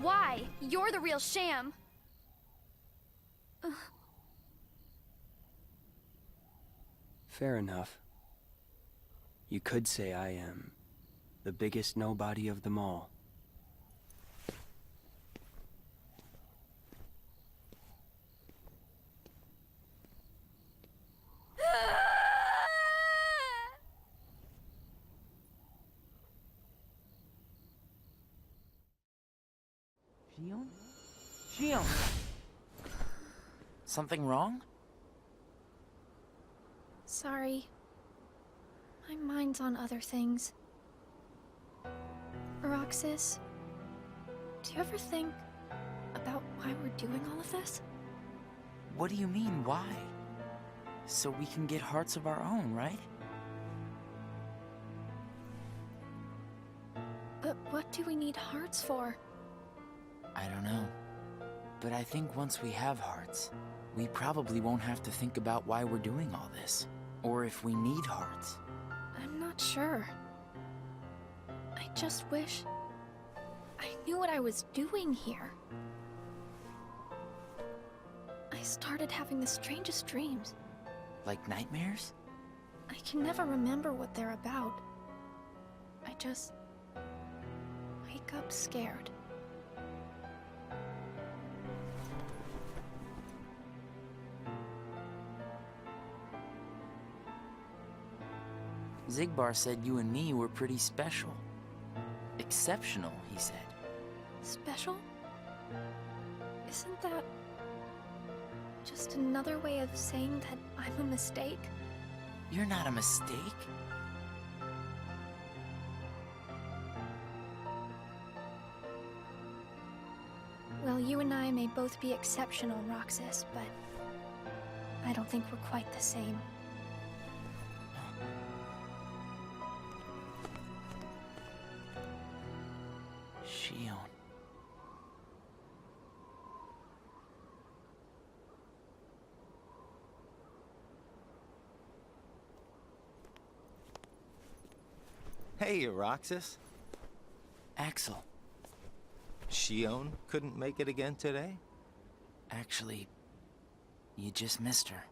Why? You're the real sham. Fair enough. You could say I am the biggest nobody of them all. Shion? Shion! Something wrong? Sorry. My mind's on other things. Roxas, do you ever think about why we're doing all of this? What do you mean, why? So we can get hearts of our own, right? But what do we need hearts for? I don't know. But I think once we have hearts, we probably won't have to think about why we're doing all this. Or if we need hearts. I'm not sure. I just wish I knew what I was doing here. I started having the strangest dreams. Like nightmares? I can never remember what they're about. I just wake up scared. Zigbar said you and me were pretty special. Exceptional, he said. Special? Isn't that just another way of saying that I'm a mistake? You're not a mistake. Well, you and I may both be exceptional, Roxas, but I don't think we're quite the same. Shion. Hey, Roxas. Axel. Shion couldn't make it again today? Actually, you just missed her.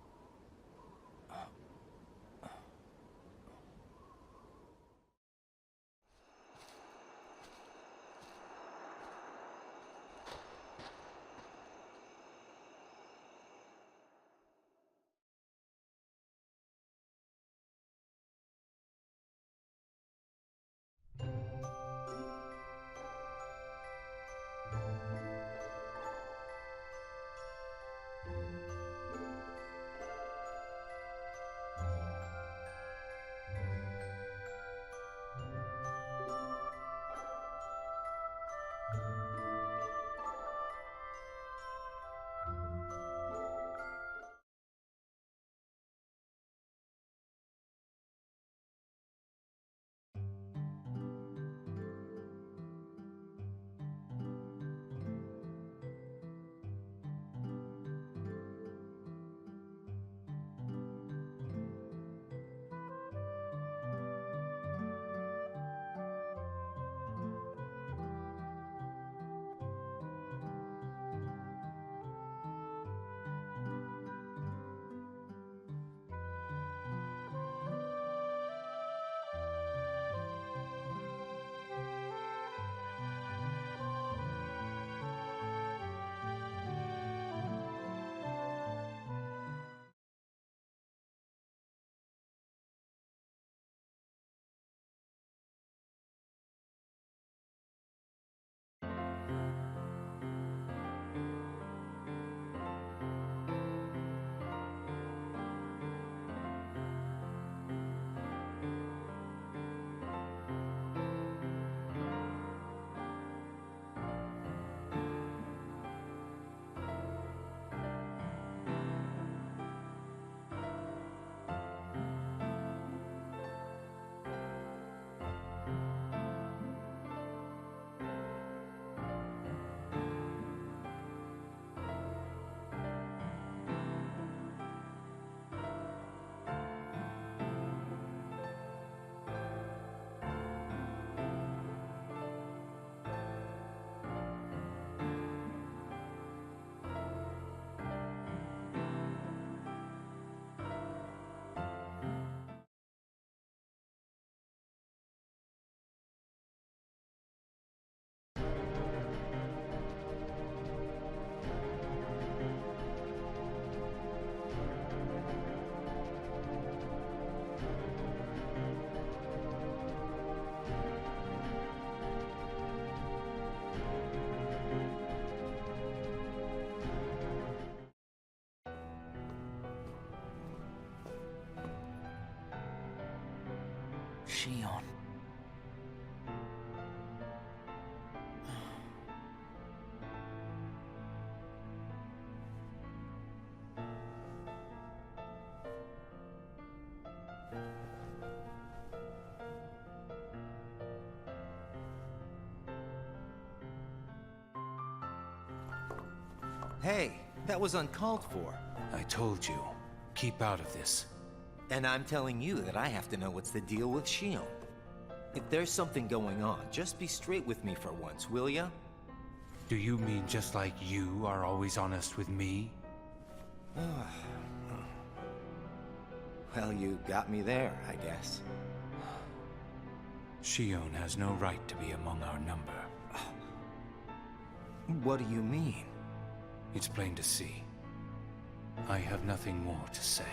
Shion. Hey, that was uncalled for. I told you, keep out of this. And I'm telling you that I have to know what's the deal with Shion. If there's something going on, just be straight with me for once, will ya? Do you mean just like you are always honest with me? Well, you got me there, I guess. Shion has no right to be among our number. What do you mean? It's plain to see. I have nothing more to say.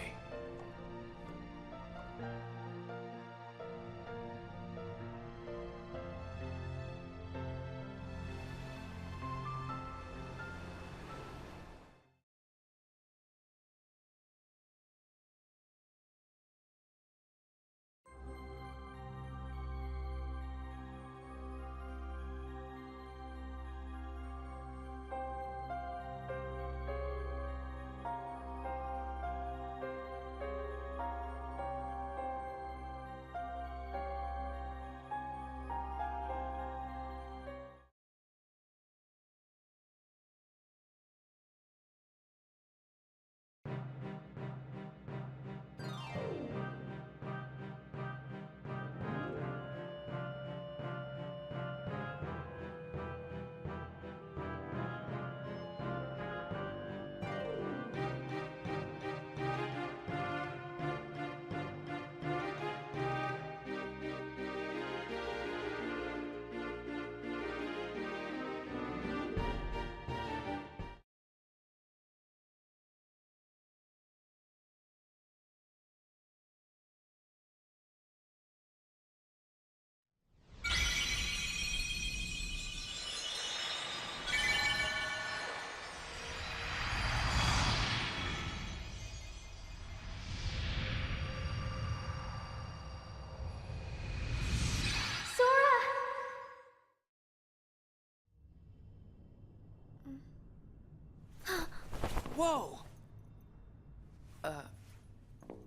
Whoa!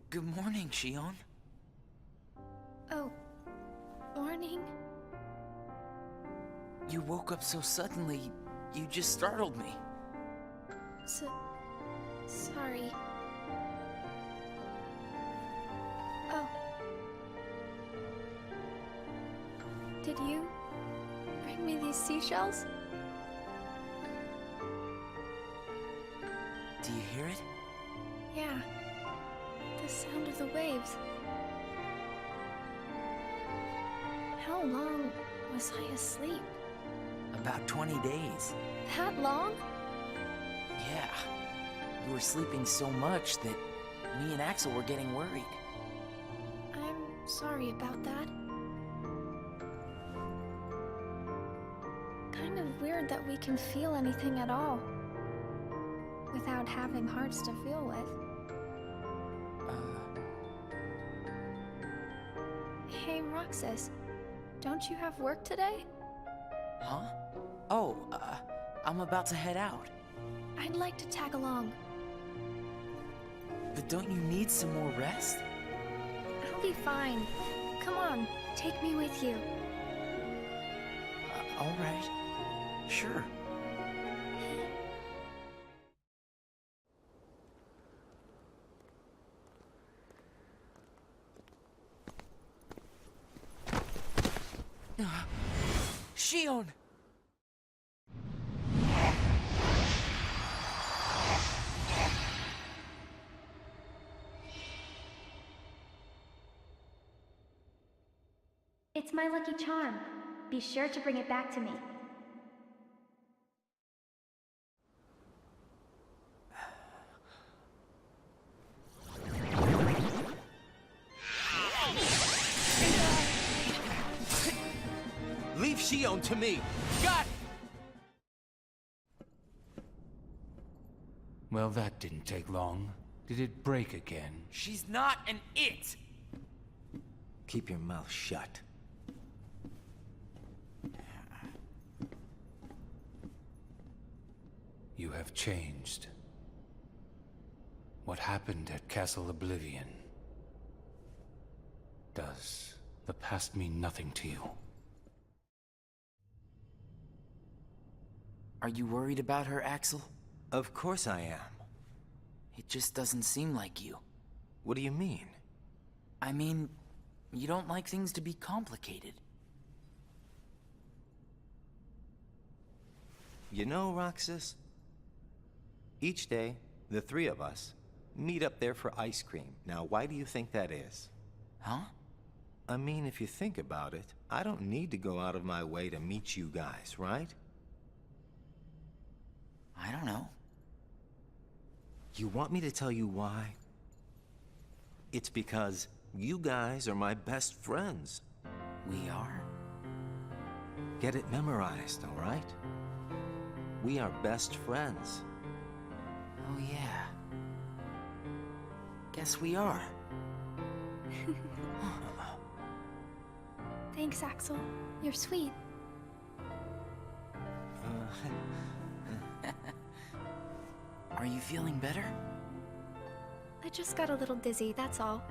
Good morning, Shion. Oh, morning? You woke up so suddenly, you just startled me. Sorry. Oh. Did you bring me these seashells? Do you hear it? Yeah. The sound of the waves. How long was I asleep? About 20 days. That long? Yeah. You were sleeping so much that me and Axel were getting worried. I'm sorry about that. Kind of weird that we can feel anything at all without having hearts to feel with. Hey, Roxas, don't you have work today? Huh? Oh, I'm about to head out. I'd like to tag along. But don't you need some more rest? I'll be fine. Come on, take me with you. All right. Sure. Shion! It's my lucky charm. Be sure to bring it back to me. Leave Shion to me! Got it! Well, that didn't take long. Did it break again? She's not an it! Keep your mouth shut. You have changed. What happened at Castle Oblivion? Does the past mean nothing to you? Are you worried about her, Axel? Of course I am. It just doesn't seem like you. What do you mean? I mean, you don't like things to be complicated. You know, Roxas, each day, the three of us meet up there for ice cream. Now, why do you think that is? Huh? I mean, if you think about it, I don't need to go out of my way to meet you guys, right? I don't know. You want me to tell you why? It's because you guys are my best friends. We are? Get it memorized, all right? We are best friends. Oh, yeah. Guess we are. Thanks, Axel. You're sweet. Are you feeling better? I just got a little dizzy, that's all.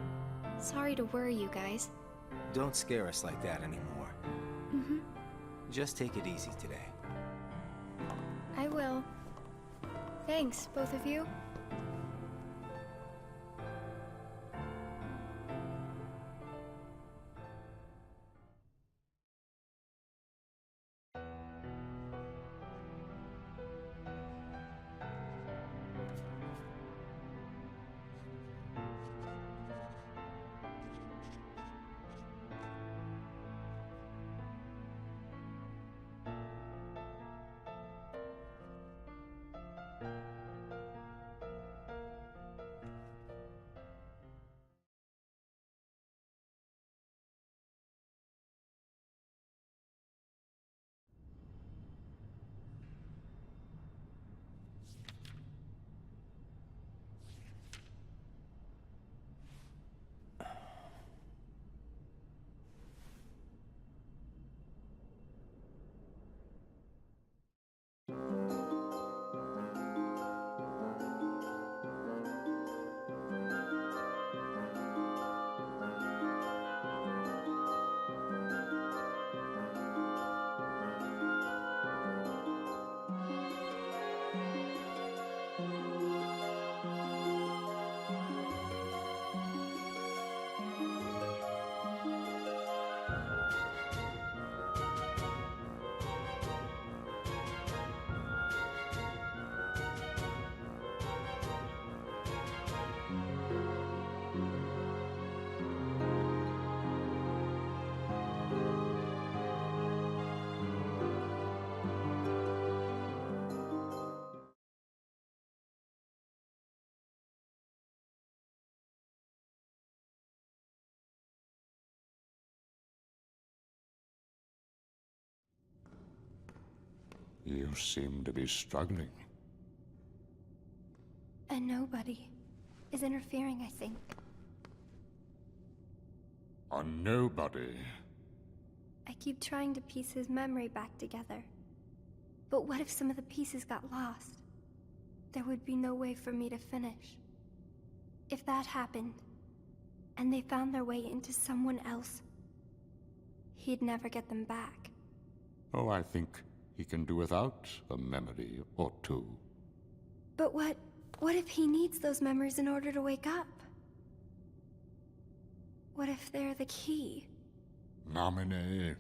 Sorry to worry you guys. Don't scare us like that anymore. Mm-hmm. Just take it easy today. I will. Thanks, both of you. You seem to be struggling. And nobody is interfering, I think. A nobody? I keep trying to piece his memory back together. But what if some of the pieces got lost? There would be no way for me to finish. If that happened, and they found their way into someone else, he'd never get them back. Oh, I think he can do without a memory or two. But what if he needs those memories in order to wake up? What if they're the key? Namine.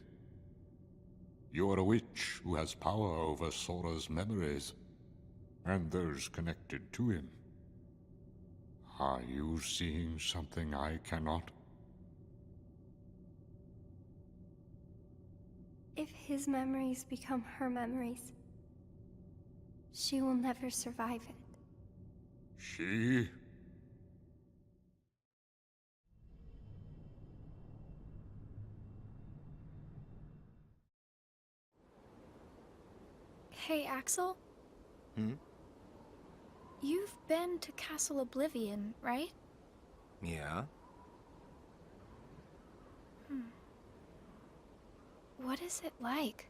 You're a witch who has power over Sora's memories, and those connected to him. Are you seeing something I cannot? If his memories become her memories, she will never survive it. She? Hey, Axel? Hmm? You've been to Castle Oblivion, right? Yeah? What is it like?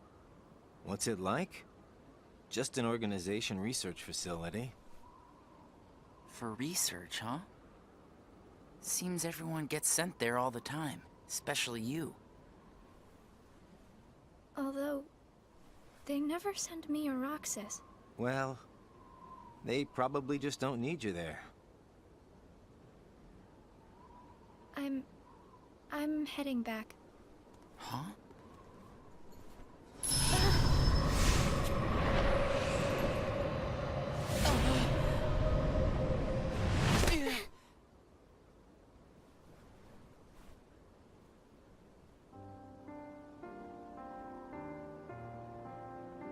What's it like? Just an organization research facility. For research, huh? Seems everyone gets sent there all the time, especially you. Although, they never send me or Roxas. Well, they probably just don't need you there. I'm heading back. Huh?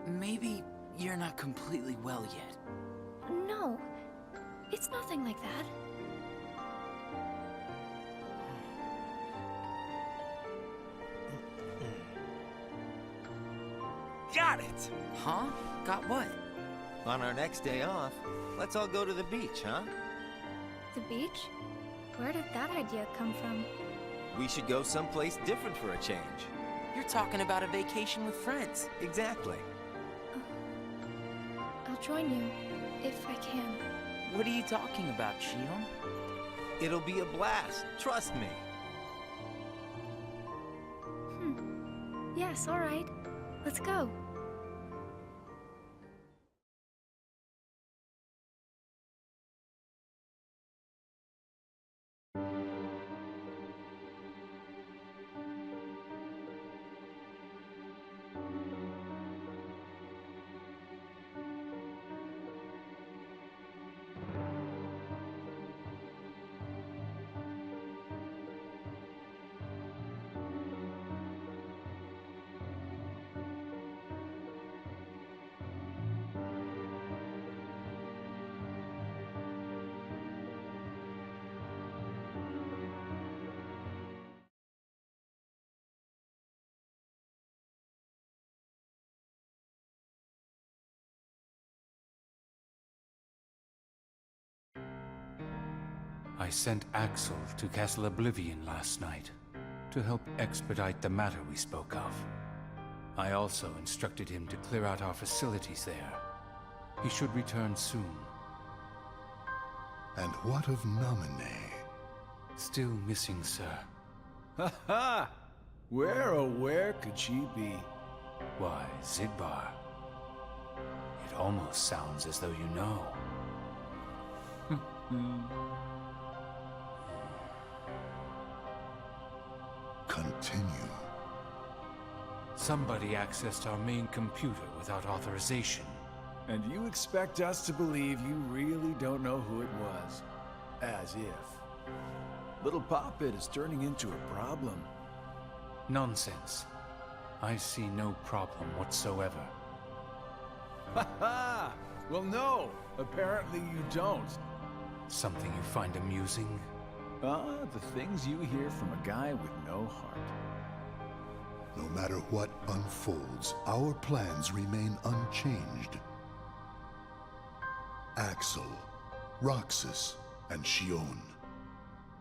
Maybe you're not completely well yet. No, it's nothing like that. Got it! Huh? Got what? On our next day off, let's all go to the beach, huh? The beach? Where did that idea come from? We should go someplace different for a change. You're talking about a vacation with friends. Exactly. I'll join you, if I can. What are you talking about, Shion? It'll be a blast, trust me. Yes, all right. Let's go. I sent Axel to Castle Oblivion last night to help expedite the matter we spoke of. I also instructed him to clear out our facilities there. He should return soon. And what of Naminé? Still missing, sir. Ha ha! Where could she be? Why, Zigbar. It almost sounds as though you know. Continue. Somebody accessed our main computer without authorization. And you expect us to believe you really don't know who it was? As if. Little Poppet is turning into a problem. Nonsense. I see no problem whatsoever. Ha ha! Well, no! Apparently you don't. Something you find amusing? The things you hear from a guy with no heart. No matter what unfolds, our plans remain unchanged. Axel, Roxas, and Shion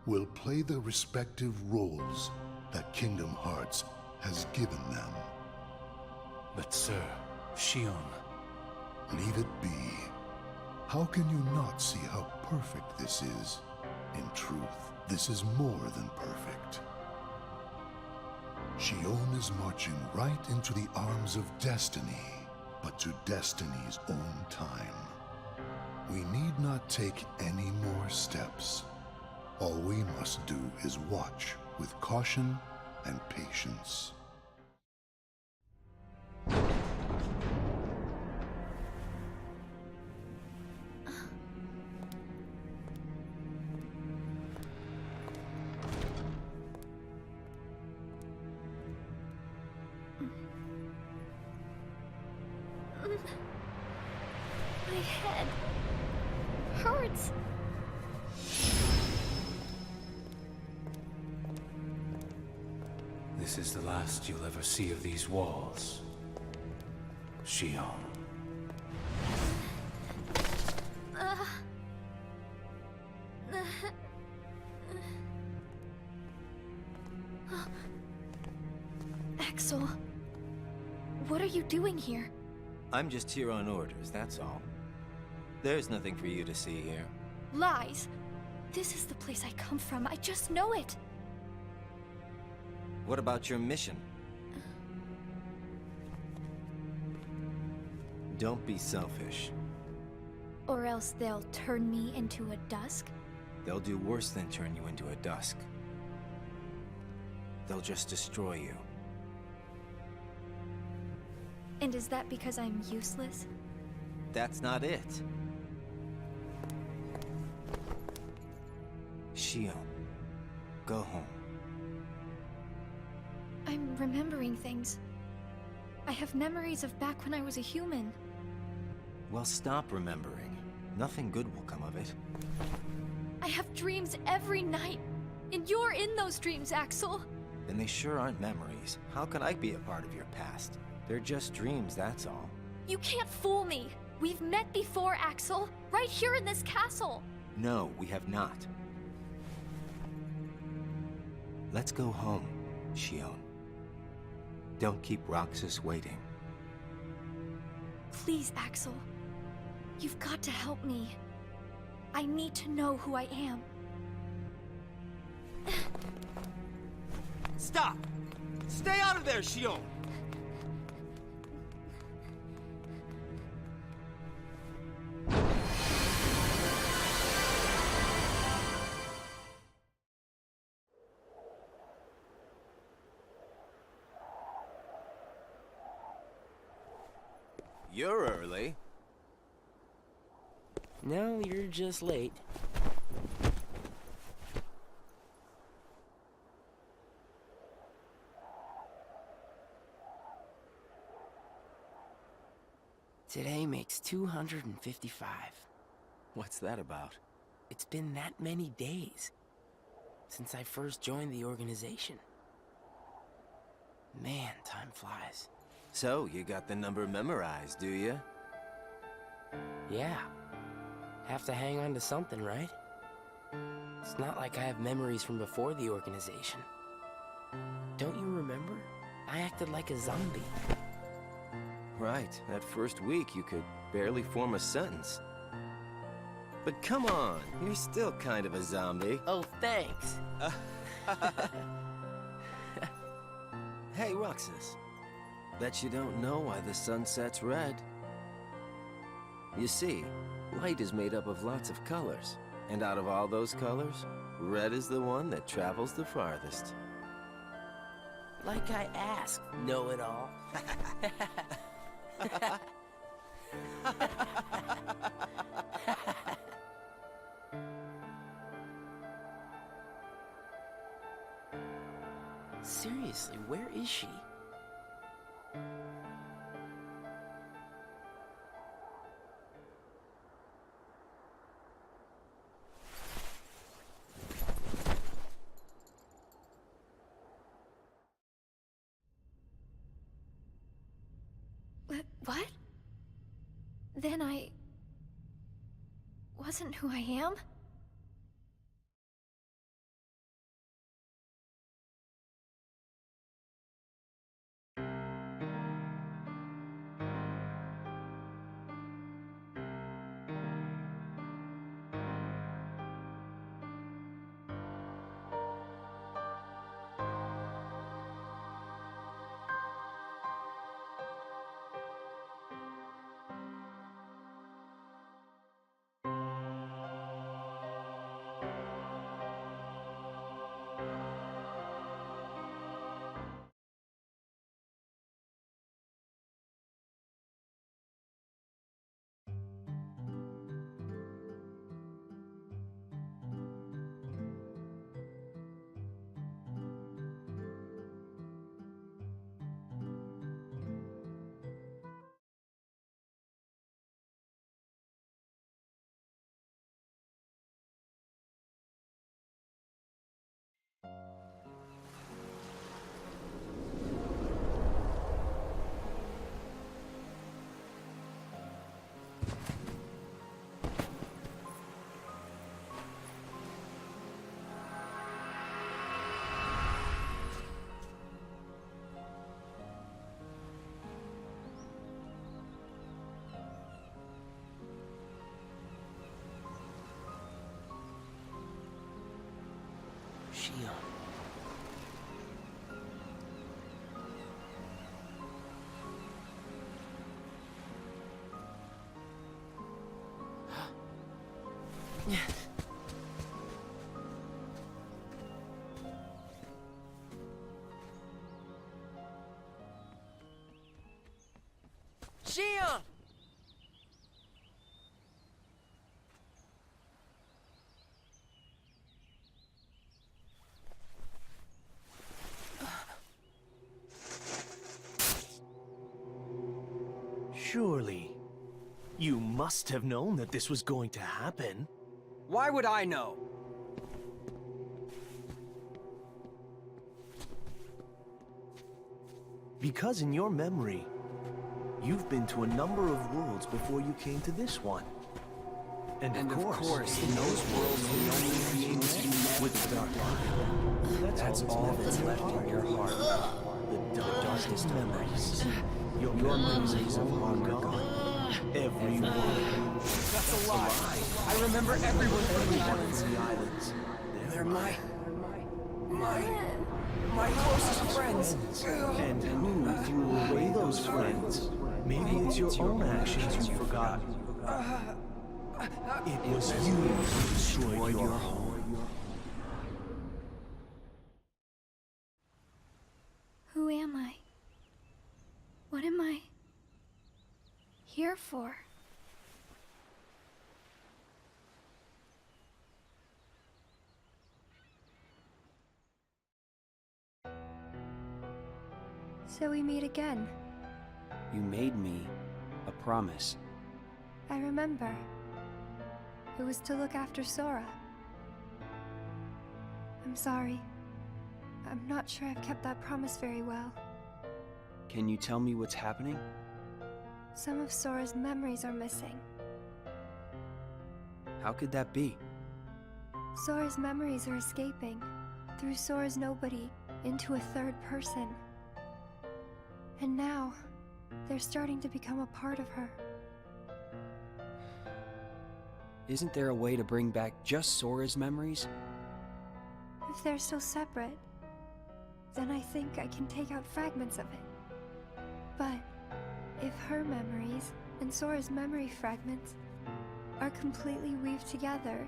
will play the respective roles that Kingdom Hearts has given them. But sir, Shion... Leave it be. How can you not see how perfect this is? In truth, this is more than perfect. Shion is marching right into the arms of destiny, but to destiny's own time. We need not take any more steps. All we must do is watch with caution and patience. My head hurts. This is the last you'll ever see of these walls. Shion. Axel. are you doing here? I'm just here on orders, that's all. There's nothing for you to see here. Lies! This is the place I come from. I just know it. What about your mission? Don't be selfish. Or else they'll turn me into a dusk? They'll do worse than turn you into a dusk. They'll just destroy you. And is that because I'm useless? That's not it. Shion, go home. I'm remembering things. I have memories of back when I was a human. Well, stop remembering. Nothing good will come of it. I have dreams every night. And you're in those dreams, Axel. Then they sure aren't memories. How can I be a part of your past? They're just dreams, that's all. You can't fool me. We've met before, Axel. Right here in this castle. No, we have not. Let's go home, Shion. Don't keep Roxas waiting. Please, Axel. You've got to help me. I need to know who I am. Stop! Stay out of there, Shion! You're early. No, you're just late. Today makes 255. What's that about? It's been that many days since I first joined the organization. Man, time flies. So, you got the number memorized, do you? Yeah. Have to hang on to something, right? It's not like I have memories from before the organization. Don't you remember? I acted like a zombie. Right. That first week, you could barely form a sentence. But come on, you're still kind of a zombie. Oh, thanks. Hey, Roxas. Bet you don't know why the sun sets red. You see, light is made up of lots of colors. And out of all those colors, red is the one that travels the farthest. Like I asked, know-it-all. Seriously, where is she? What? Then I wasn't who I am? Shion. Shion! Surely, you must have known that this was going to happen. Why would I know? Because in your memory, you've been to a number of worlds before you came to this one. And of course, in those worlds, the only thing you met with the Dark Light. That's all that's left in your heart. The darkest memories. Your memories of long gone. Every one. That's a lie. I remember everyone from the islands. They're my closest friends. And who threw away those friends? Maybe it's your own actions you've forgotten. It was you who destroyed your home. Who am I? What am I here for? So we meet again. You made me a promise. I remember. It was to look after Sora. I'm sorry. I'm not sure I've kept that promise very well. Can you tell me what's happening? Some of Sora's memories are missing. How could that be? Sora's memories are escaping through Sora's nobody into a third person. And now, they're starting to become a part of her. Isn't there a way to bring back just Sora's memories? If they're still separate, then I think I can take out fragments of it. But if her memories and Sora's memory fragments are completely weaved together,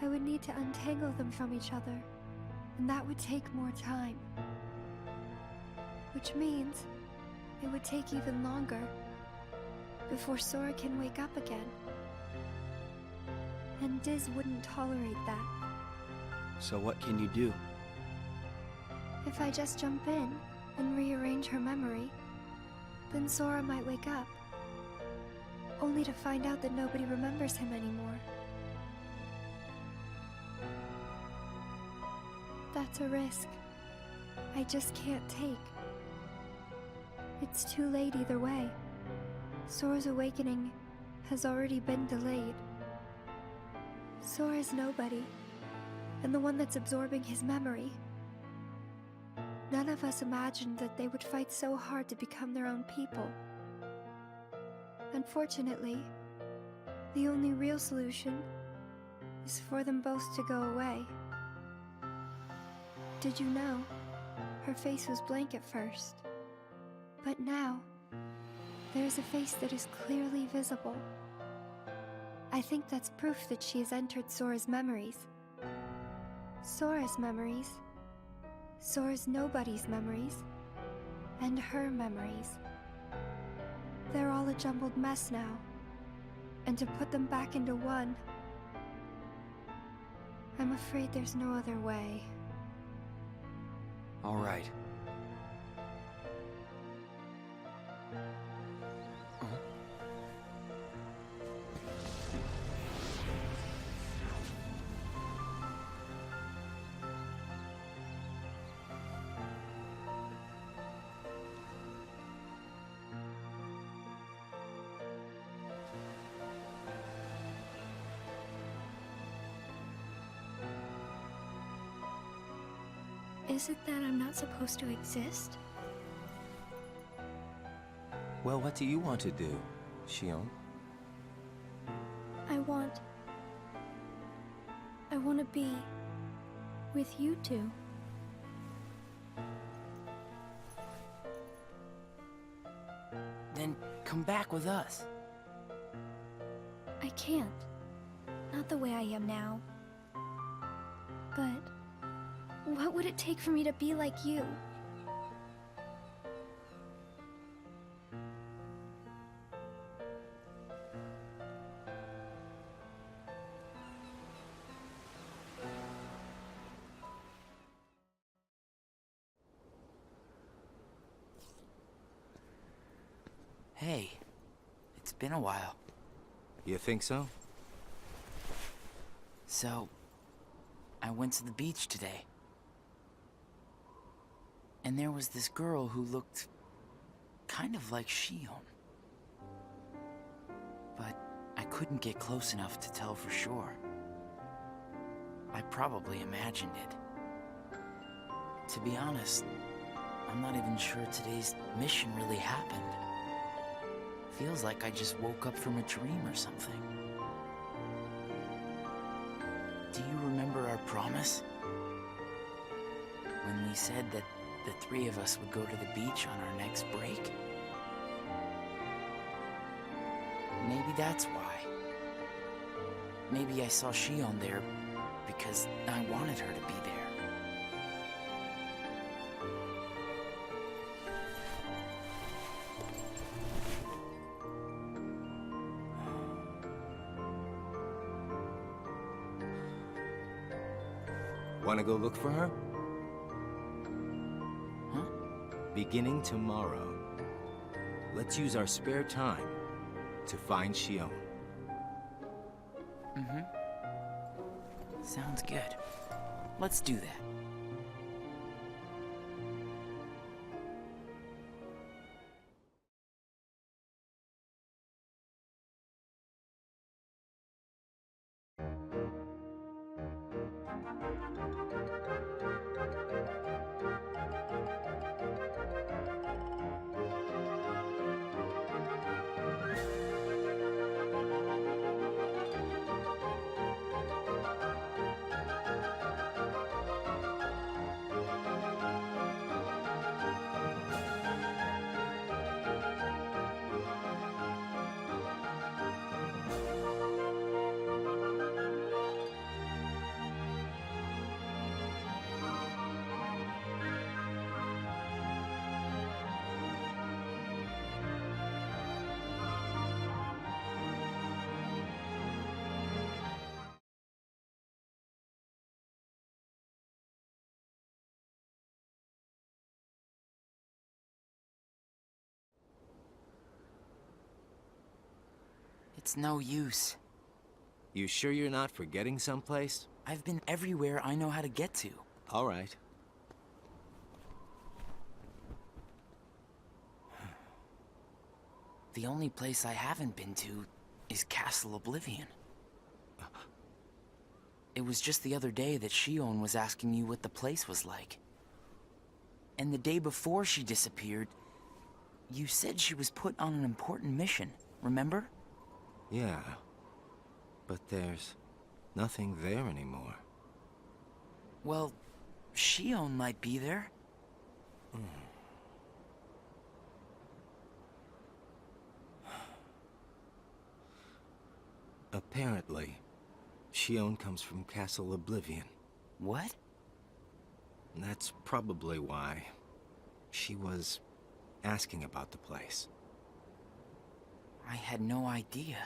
I would need to untangle them from each other, and that would take more time. Which means it would take even longer before Sora can wake up again. And Diz wouldn't tolerate that. So what can you do? If I just jump in and rearrange her memory, then Sora might wake up, only to find out that nobody remembers him anymore. That's a risk I just can't take. It's too late either way. Sora's awakening has already been delayed. Sora's nobody, and the one that's absorbing his memory. None of us imagined that they would fight so hard to become their own people. Unfortunately, the only real solution is for them both to go away. Did you know? Her face was blank at first. But now, there is a face that is clearly visible. I think that's proof that she has entered Sora's memories. Sora's memories, Sora's nobody's memories, and her memories. They're all a jumbled mess now, and to put them back into one, I'm afraid there's no other way. All right. Is it that I'm not supposed to exist? Well, what do you want to do, Shion? I want to be with you two. Then come back with us. I can't. Not the way I am now. But what would it take for me to be like you? Hey, it's been a while. You think so? So, I went to the beach today. And there was this girl who looked kind of like Shion. But I couldn't get close enough to tell for sure. I probably imagined it. To be honest, I'm not even sure today's mission really happened. Feels like I just woke up from a dream or something. Do you remember our promise? When we said that the three of us would go to the beach on our next break? Maybe that's why. Maybe I saw Shion there because I wanted her to be there. Wanna go look for her? Huh? Beginning tomorrow, let's use our spare time to find Shion. Mm-hmm. Sounds good. Let's do that. It's no use. You sure you're not forgetting someplace? I've been everywhere I know how to get to. All right. The only place I haven't been to is Castle Oblivion. It was just the other day that Shion was asking you what the place was like. And the day before she disappeared, you said she was put on an important mission, remember? Yeah. But there's nothing there anymore. Well, Shion might be there. Apparently, Shion comes from Castle Oblivion. What? And that's probably why she was asking about the place. I had no idea.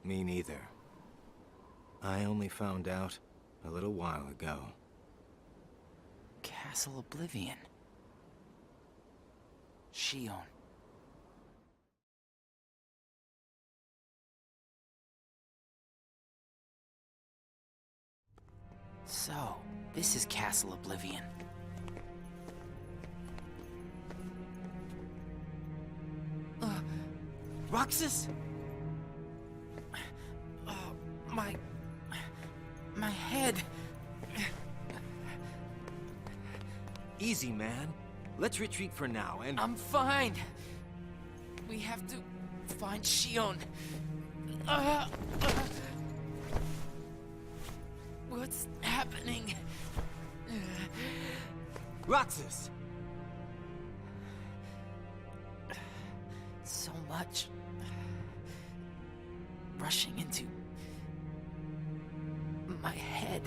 Me neither. I only found out a little while ago. Castle Oblivion. Shion. So, this is Castle Oblivion. Roxas? My head. Easy, man. Let's retreat for now, and... I'm fine. We have to find What's happening? Roxas! So much rushing into my head.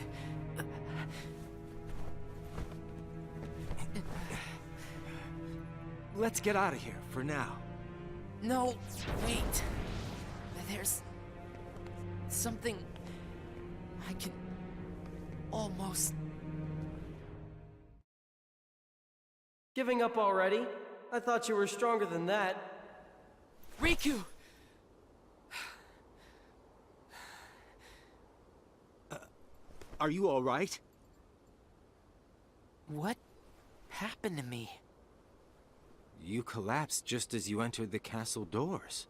Let's get out of here for now. No, wait. There's something I can almost... Giving up already? I thought you were stronger than that. Riku! Are you all right? What happened to me? You collapsed just as you entered the castle doors.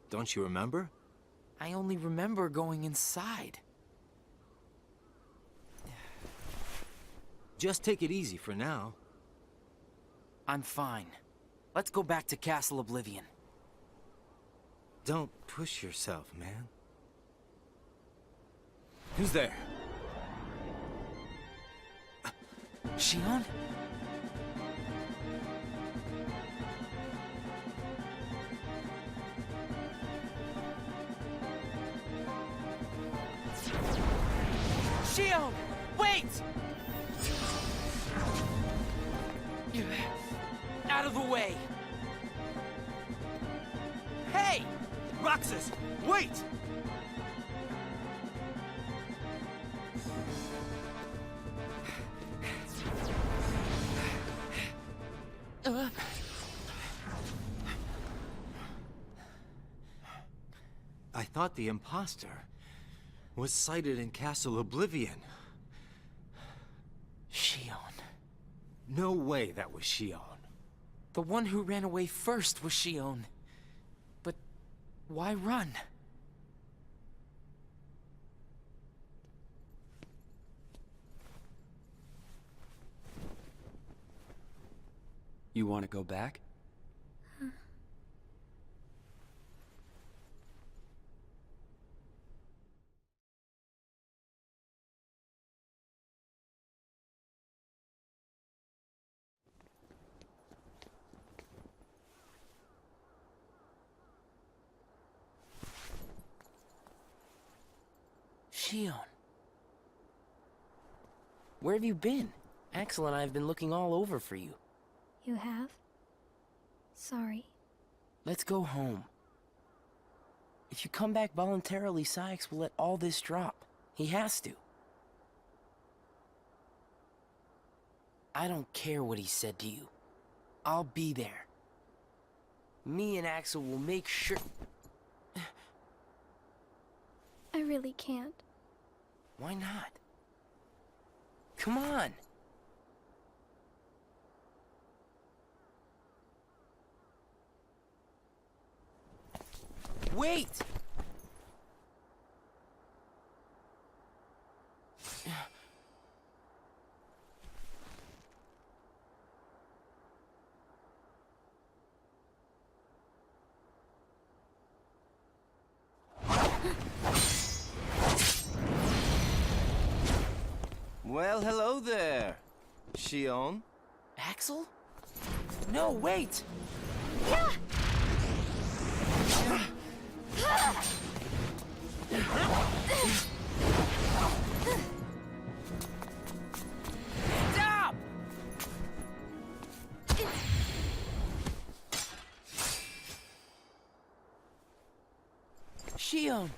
Don't you remember? I only remember going inside. Just take it easy for now. I'm fine. Let's go back to Castle Oblivion. Don't push yourself, man. Who's there? Shion? Shion! Wait! Out of the way! Hey! Roxas, wait! I thought the imposter was sighted in Castle Oblivion. Shion. No way that was Shion. The one who ran away first was Shion. But why run? You want to go back? Shion. Where have you been? Axel and I have been looking all over for you. You have? Sorry. Let's go home. If you come back voluntarily, Sykes will let all this drop. He has to. I don't care what he said to you. I'll be there. Me and Axel will make sure... I really can't. Why not? Come on! Wait! Well, hello there, Shion. Axel? No, wait! Stop! Shion!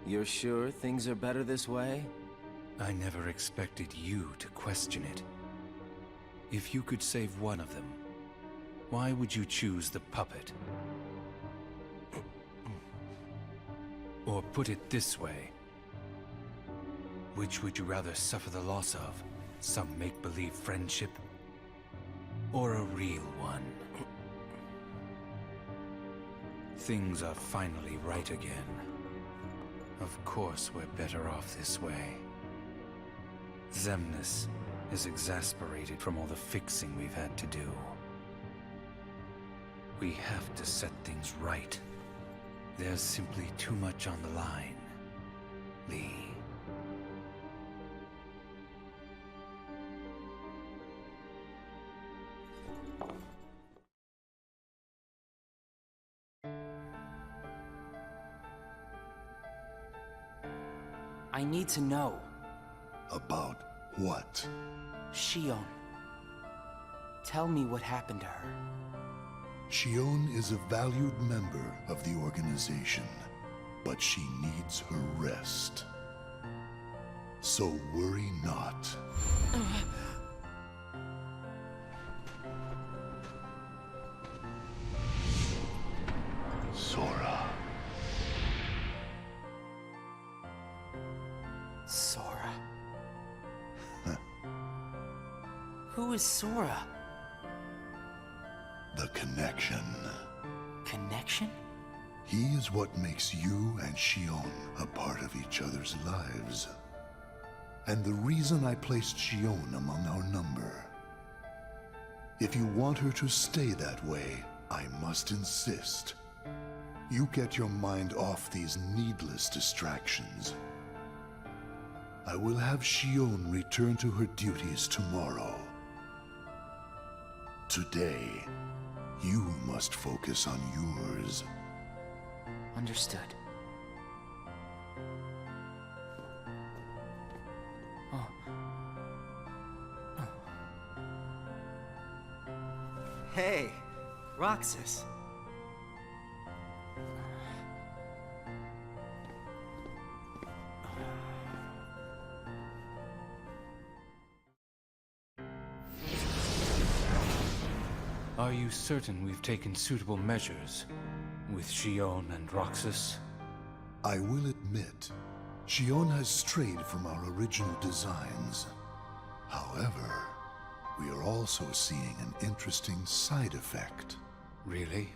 You're sure things are better this way? I never expected you to question it. If you could save one of them, why would you choose the puppet? Or put it this way, which would you rather suffer the loss of? Some make-believe friendship? Or a real one? Things are finally right again. Of course we're better off this way. Xemnas is exasperated from all the fixing we've had to do. We have to set things right. There's simply too much on the line, Lee. I need to know. About what? Shion. Tell me what happened to her. Shion is a valued member of the organization, but she needs her rest. So worry not. Sora. Sora? Who is Sora? The connection. Connection? He is what makes you and Shion a part of each other's lives. And the reason I placed Shion among our number. If you want her to stay that way, I must insist. You get your mind off these needless distractions. I will have Shion return to her duties tomorrow. Today, you must focus on yours. Understood. Oh. Hey, Roxas. Are you certain we've taken suitable measures with Shion and Roxas? I will admit, Shion has strayed from our original designs. However, we are also seeing an interesting side effect. Really?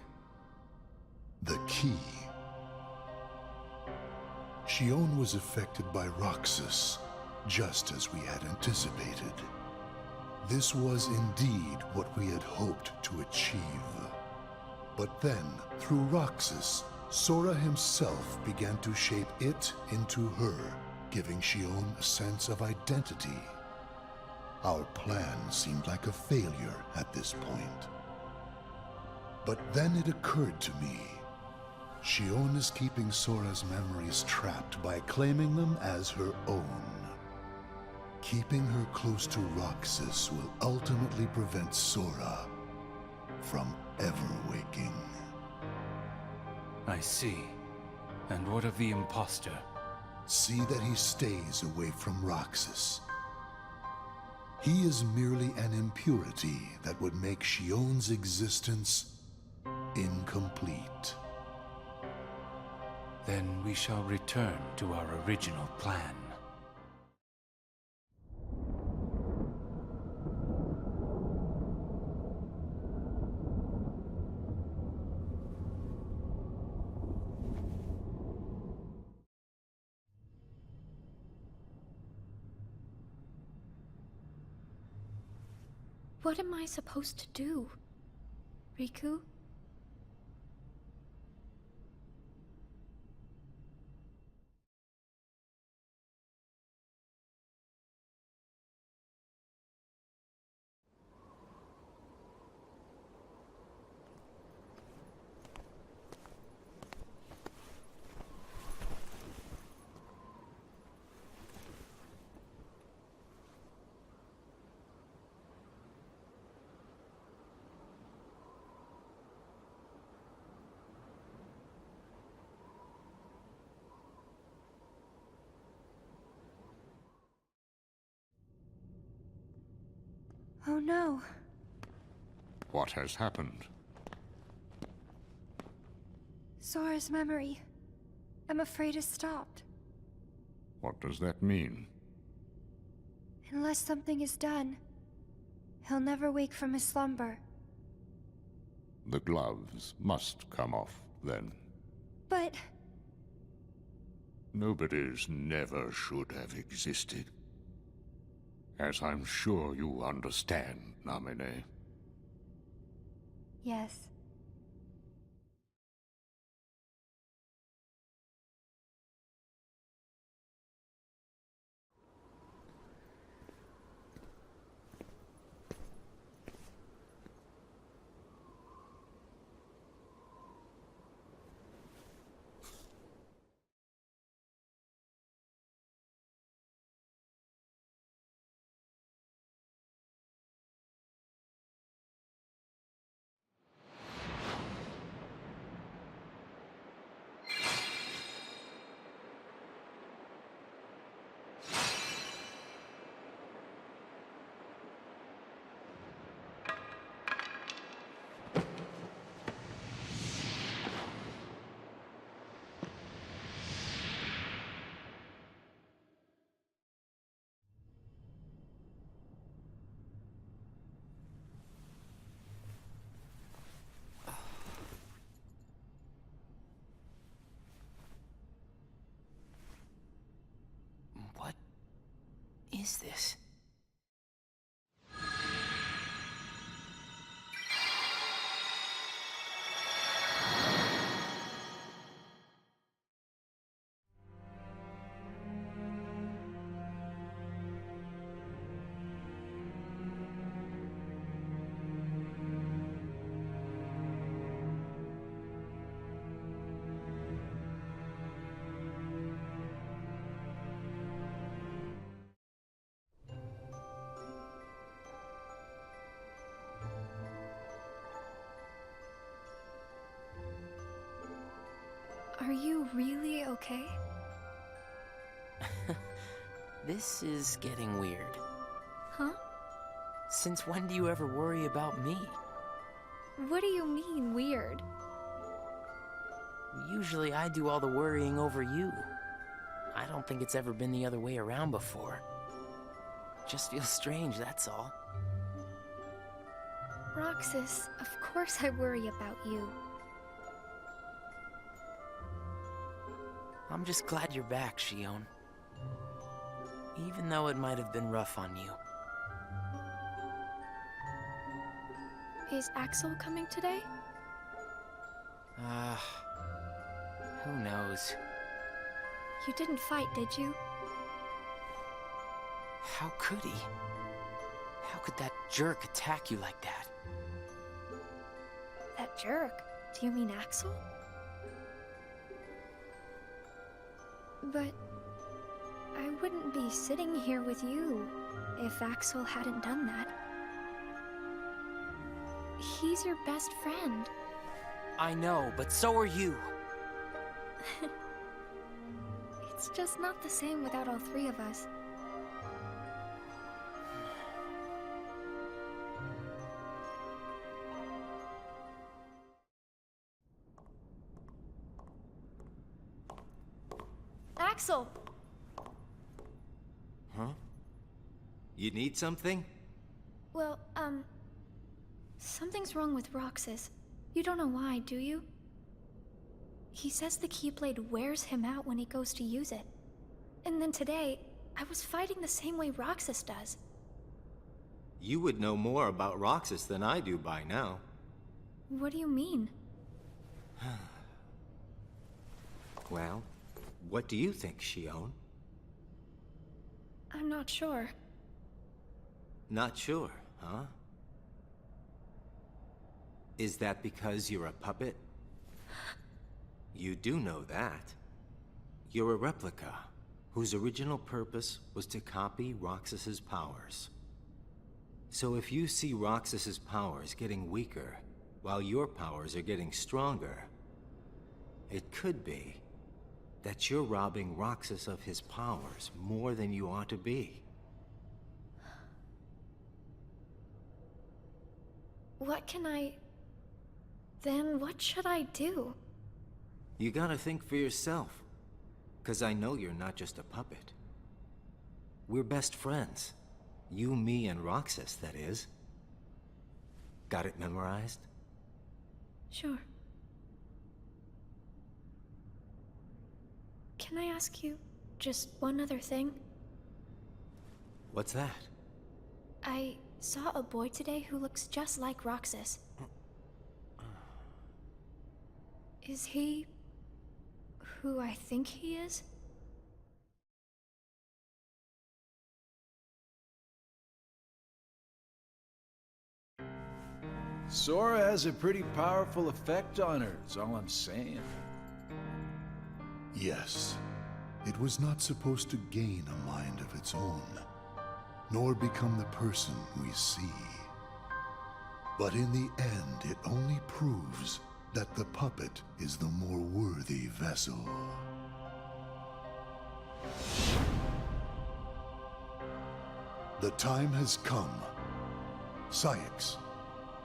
The key. Shion was affected by Roxas, just as we had anticipated. This was indeed what we had hoped to achieve. But then, through Roxas, Sora himself began to shape it into her, giving Shion a sense of identity. Our plan seemed like a failure at this point. But then it occurred to me. Shion is keeping Sora's memories trapped by claiming them as her own. Keeping her close to Roxas will ultimately prevent Sora from ever waking. I see. And what of the imposter? See that he stays away from Roxas. He is merely an impurity that would make Shion's existence incomplete. Then we shall return to our original plan. What am I supposed to do, Riku? Oh no. What has happened? Sora's memory. I'm afraid it's stopped. What does that mean? Unless something is done, he'll never wake from his slumber. The gloves must come off. then. But... Nobody's never should have existed. As I'm sure you understand, Namine. yes. What is this? Are you really okay? This is getting weird. Huh? Since when do you ever worry about me? What do you mean, weird? Usually I do all the worrying over you. I don't think it's ever been the other way around before. Just feels strange, that's all. Roxas, of course I worry about you. I'm just glad you're back, Shion. Even though it might have been rough on you. Is Axel coming today? Who knows? You didn't fight, did you? How could he? How could that jerk attack you like that? That jerk? Do you mean Axel? But I wouldn't be sitting here with you if Axel hadn't done that. He's your best friend. I know, but so are you. It's just not the same without all three of us. Axel! Huh? You need something? Well, something's wrong with Roxas. You don't know why, do you? He says the Keyblade wears him out when he goes to use it. And then today, I was fighting the same way Roxas does. You would know more about Roxas than I do by now. What do you mean? Well, what do you think, Shion? I'm not sure. Not sure, huh? Is that because you're a puppet? You do know that. You're a replica, whose original purpose was to copy Roxas's powers. So if you see Roxas's powers getting weaker, while your powers are getting stronger, it could be that you're robbing Roxas of his powers more than you ought to be. What can I... Then what should I do? You gotta think for yourself. 'Cause I know you're not just a puppet. We're best friends. You, me, and Roxas, that is. Got it memorized? Sure. Can I ask you just one other thing? What's that? I saw a boy today who looks just like Roxas. Is he who I think he is? Sora has a pretty powerful effect on her, is all I'm saying. Yes, it was not supposed to gain a mind of its own, nor become the person we see. But in the end, it only proves that the puppet is the more worthy vessel. The time has come. Syx,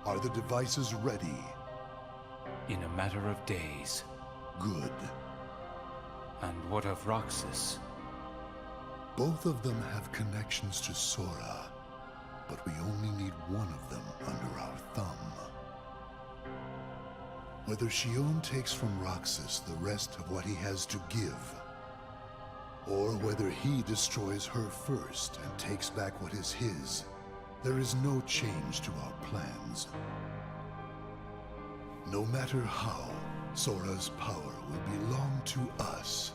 are the devices ready? In a matter of days. Good. And what of Roxas? Both of them have connections to Sora, but we only need one of them under our thumb. Whether Xion takes from Roxas the rest of what he has to give, or whether he destroys her first and takes back what is his, there is no change to our plans. No matter how, Sora's power will belong to us.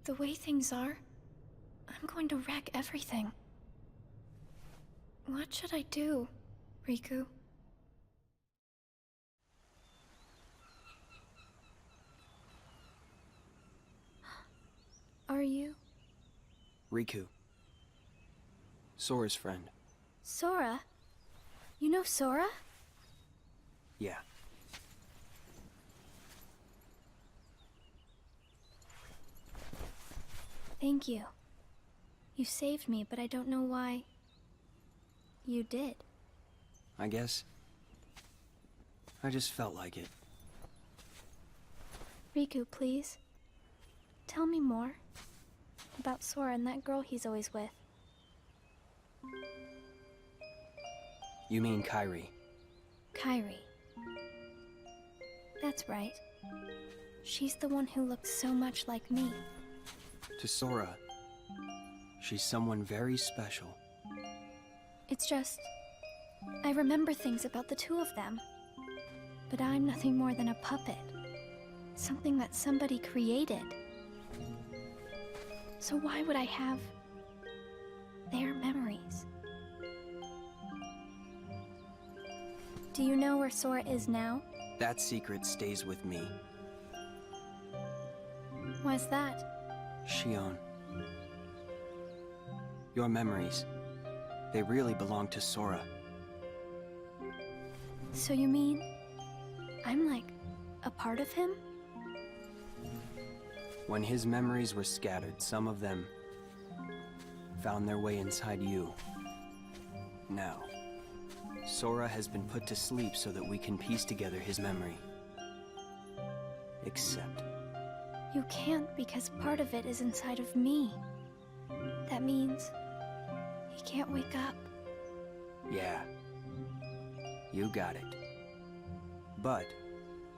The way things are, I'm going to wreck everything. What should I do, Riku? Are you? Riku. Sora's friend. Sora? You know Sora? Yeah. Thank you. You saved me, but I don't know why you did. I guess I just felt like it. Riku, please. Tell me more about Sora and that girl he's always with. You mean Kairi? Kairi. That's right. She's the one who looks so much like me. To Sora, she's someone very special. It's just, I remember things about the two of them. But I'm nothing more than a puppet. Something that somebody created. So why would I have their memories? Do you know where Sora is now? That secret stays with me. Why's that? Xion. Your memories, they really belong to Sora. So you mean I'm like a part of him? When his memories were scattered, some of them found their way inside you. Now, Sora has been put to sleep so that we can piece together his memory. Except... You can't, because part of it is inside of me. That means he can't wake up. Yeah. You got it. But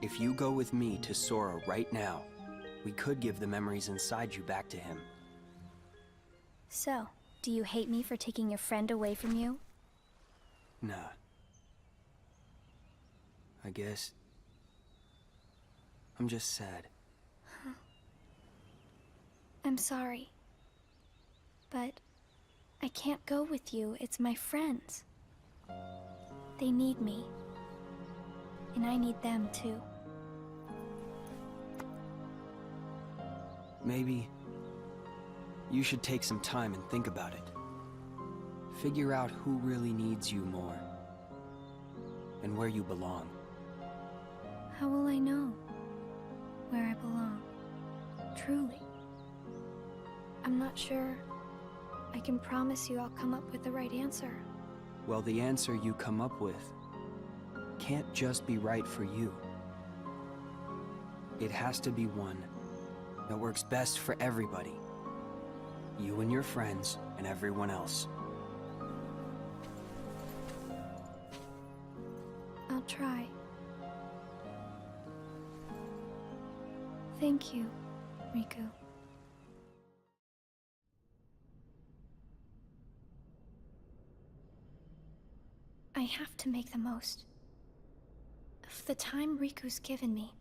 if you go with me to Sora right now, we could give the memories inside you back to him. So, do you hate me for taking your friend away from you? Nah. I guess... I'm just sad. I'm sorry. But I can't go with you. It's my friends. They need me. And I need them too. Maybe You should take some time and think about it. Figure out who really needs you more. And where you belong. How will I know where I belong? Truly. I'm not sure I can promise you I'll come up with the right answer. Well, the answer you come up with can't just be right for you. It has to be one that works best for everybody. You and your friends and everyone else. I'll try. Thank you, Riku. I have to make the most of the time Riku's given me.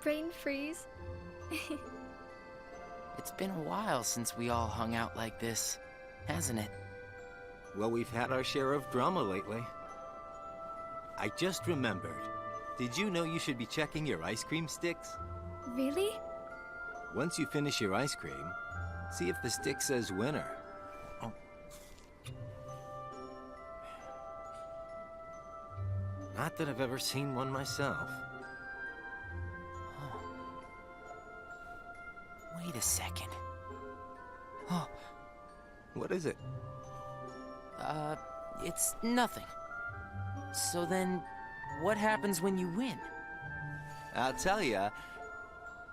Brain freeze. It's been a while since we all hung out like this, hasn't it? Well, we've had our share of drama lately. I just remembered. Did you know you should be checking your ice cream sticks? Really? Once you finish your ice cream, see if the stick says winner. Oh. Not that I've ever seen one myself. Wait a second. Oh. What is it? It's nothing. So then, what happens when you win? I'll tell ya.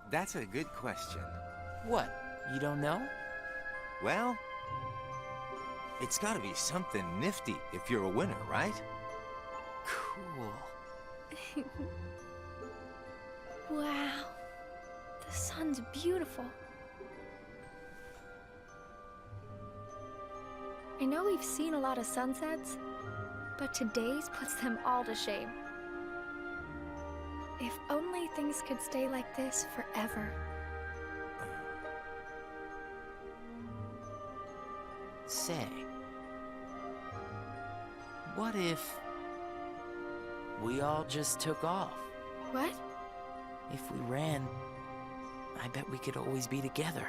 That's a good question. What? You don't know? Well, it's gotta be something nifty if you're a winner, right? Cool. Wow. The sun's beautiful. I know we've seen a lot of sunsets, but today's puts them all to shame. If only things could stay like this forever. Say, what if we all just took off? What? If we ran, I bet we could always be together.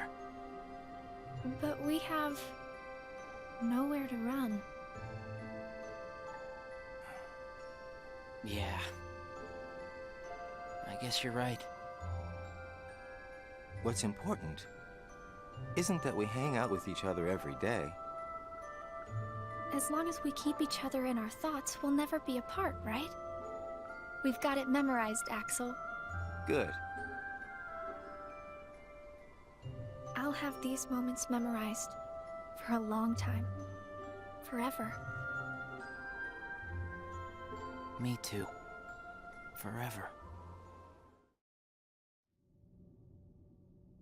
But we have nowhere to run. Yeah. I guess you're right. What's important isn't that we hang out with each other every day. As long as we keep each other in our thoughts, we'll never be apart, right? We've got it memorized, Axel. Good. I'll have these moments memorized for a long time. Forever. Me too. Forever.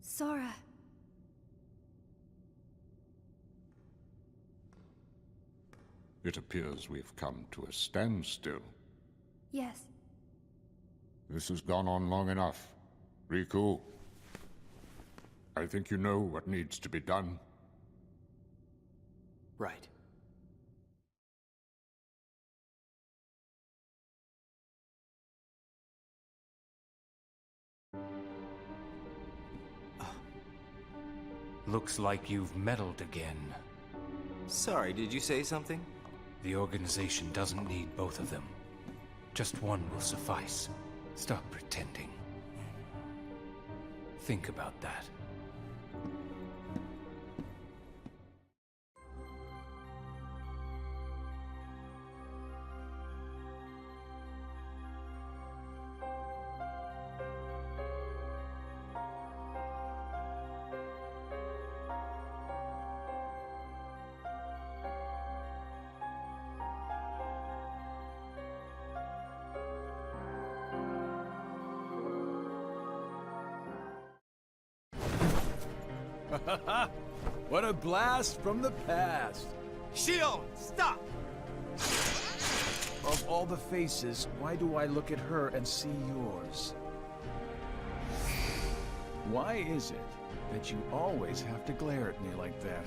Sora. It appears we've come to a standstill. Yes. This has gone on long enough. Riku, I think you know what needs to be done. Right. Looks like you've meddled again. Sorry, did you say something? The organization doesn't need both of them. Just one will suffice. Stop pretending. Think about that. What a blast from the past! Shion, stop! Of all the faces, why do I look at her and see yours? Why is it that you always have to glare at me like that?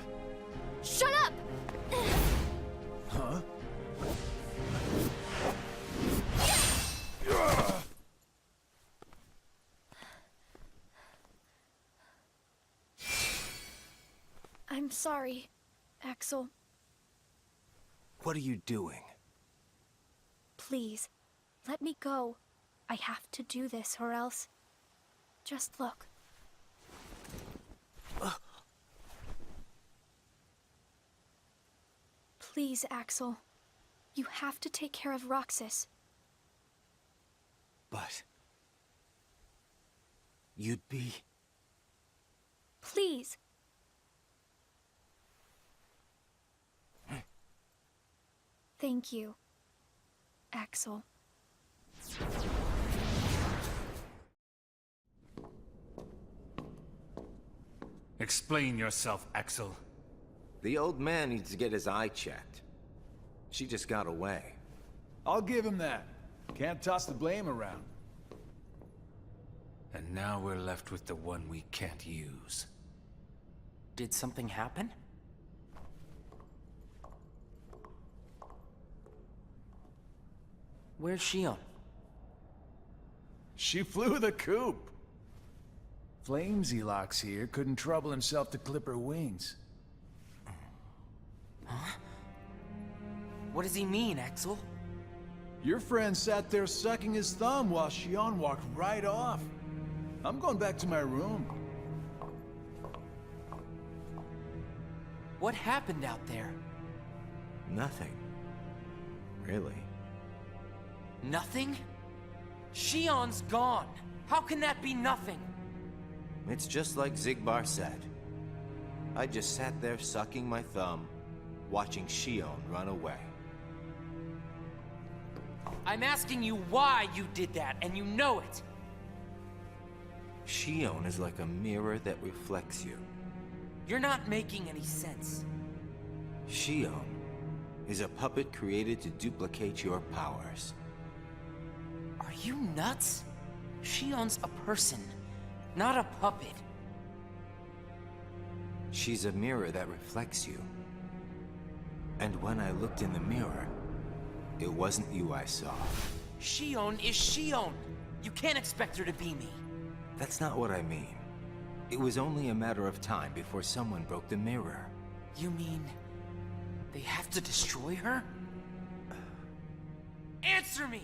Shut up! Huh? I'm sorry, Axel. What are you doing? Please, let me go. I have to do this or else... Just look. Please, Axel. You have to take care of Roxas. But... you'd be... Please. Thank you, Axel. Explain yourself, Axel. The old man needs to get his eye checked. She just got away. I'll give him that. Can't toss the blame around. And now we're left with the one we can't use. Did something happen? Where's Shion? She flew the coop. Flamesy Locks here couldn't trouble himself to clip her wings. Huh? What does he mean, Axel? Your friend sat there sucking his thumb while Shion walked right off. I'm going back to my room. What happened out there? Nothing. Really. Nothing? Shion's gone. How can that be nothing? It's just like Zigbar said. I just sat there sucking my thumb, watching Shion run away. I'm asking you why you did that, and you know it. Shion is like a mirror that reflects you. You're not making any sense. Shion is a puppet created to duplicate your powers. Are you nuts? Shion's a person, not a puppet. She's a mirror that reflects you. And when I looked in the mirror, it wasn't you I saw. Shion is Shion. You can't expect her to be me. That's not what I mean. It was only a matter of time before someone broke the mirror. You mean they have to destroy her? Answer me!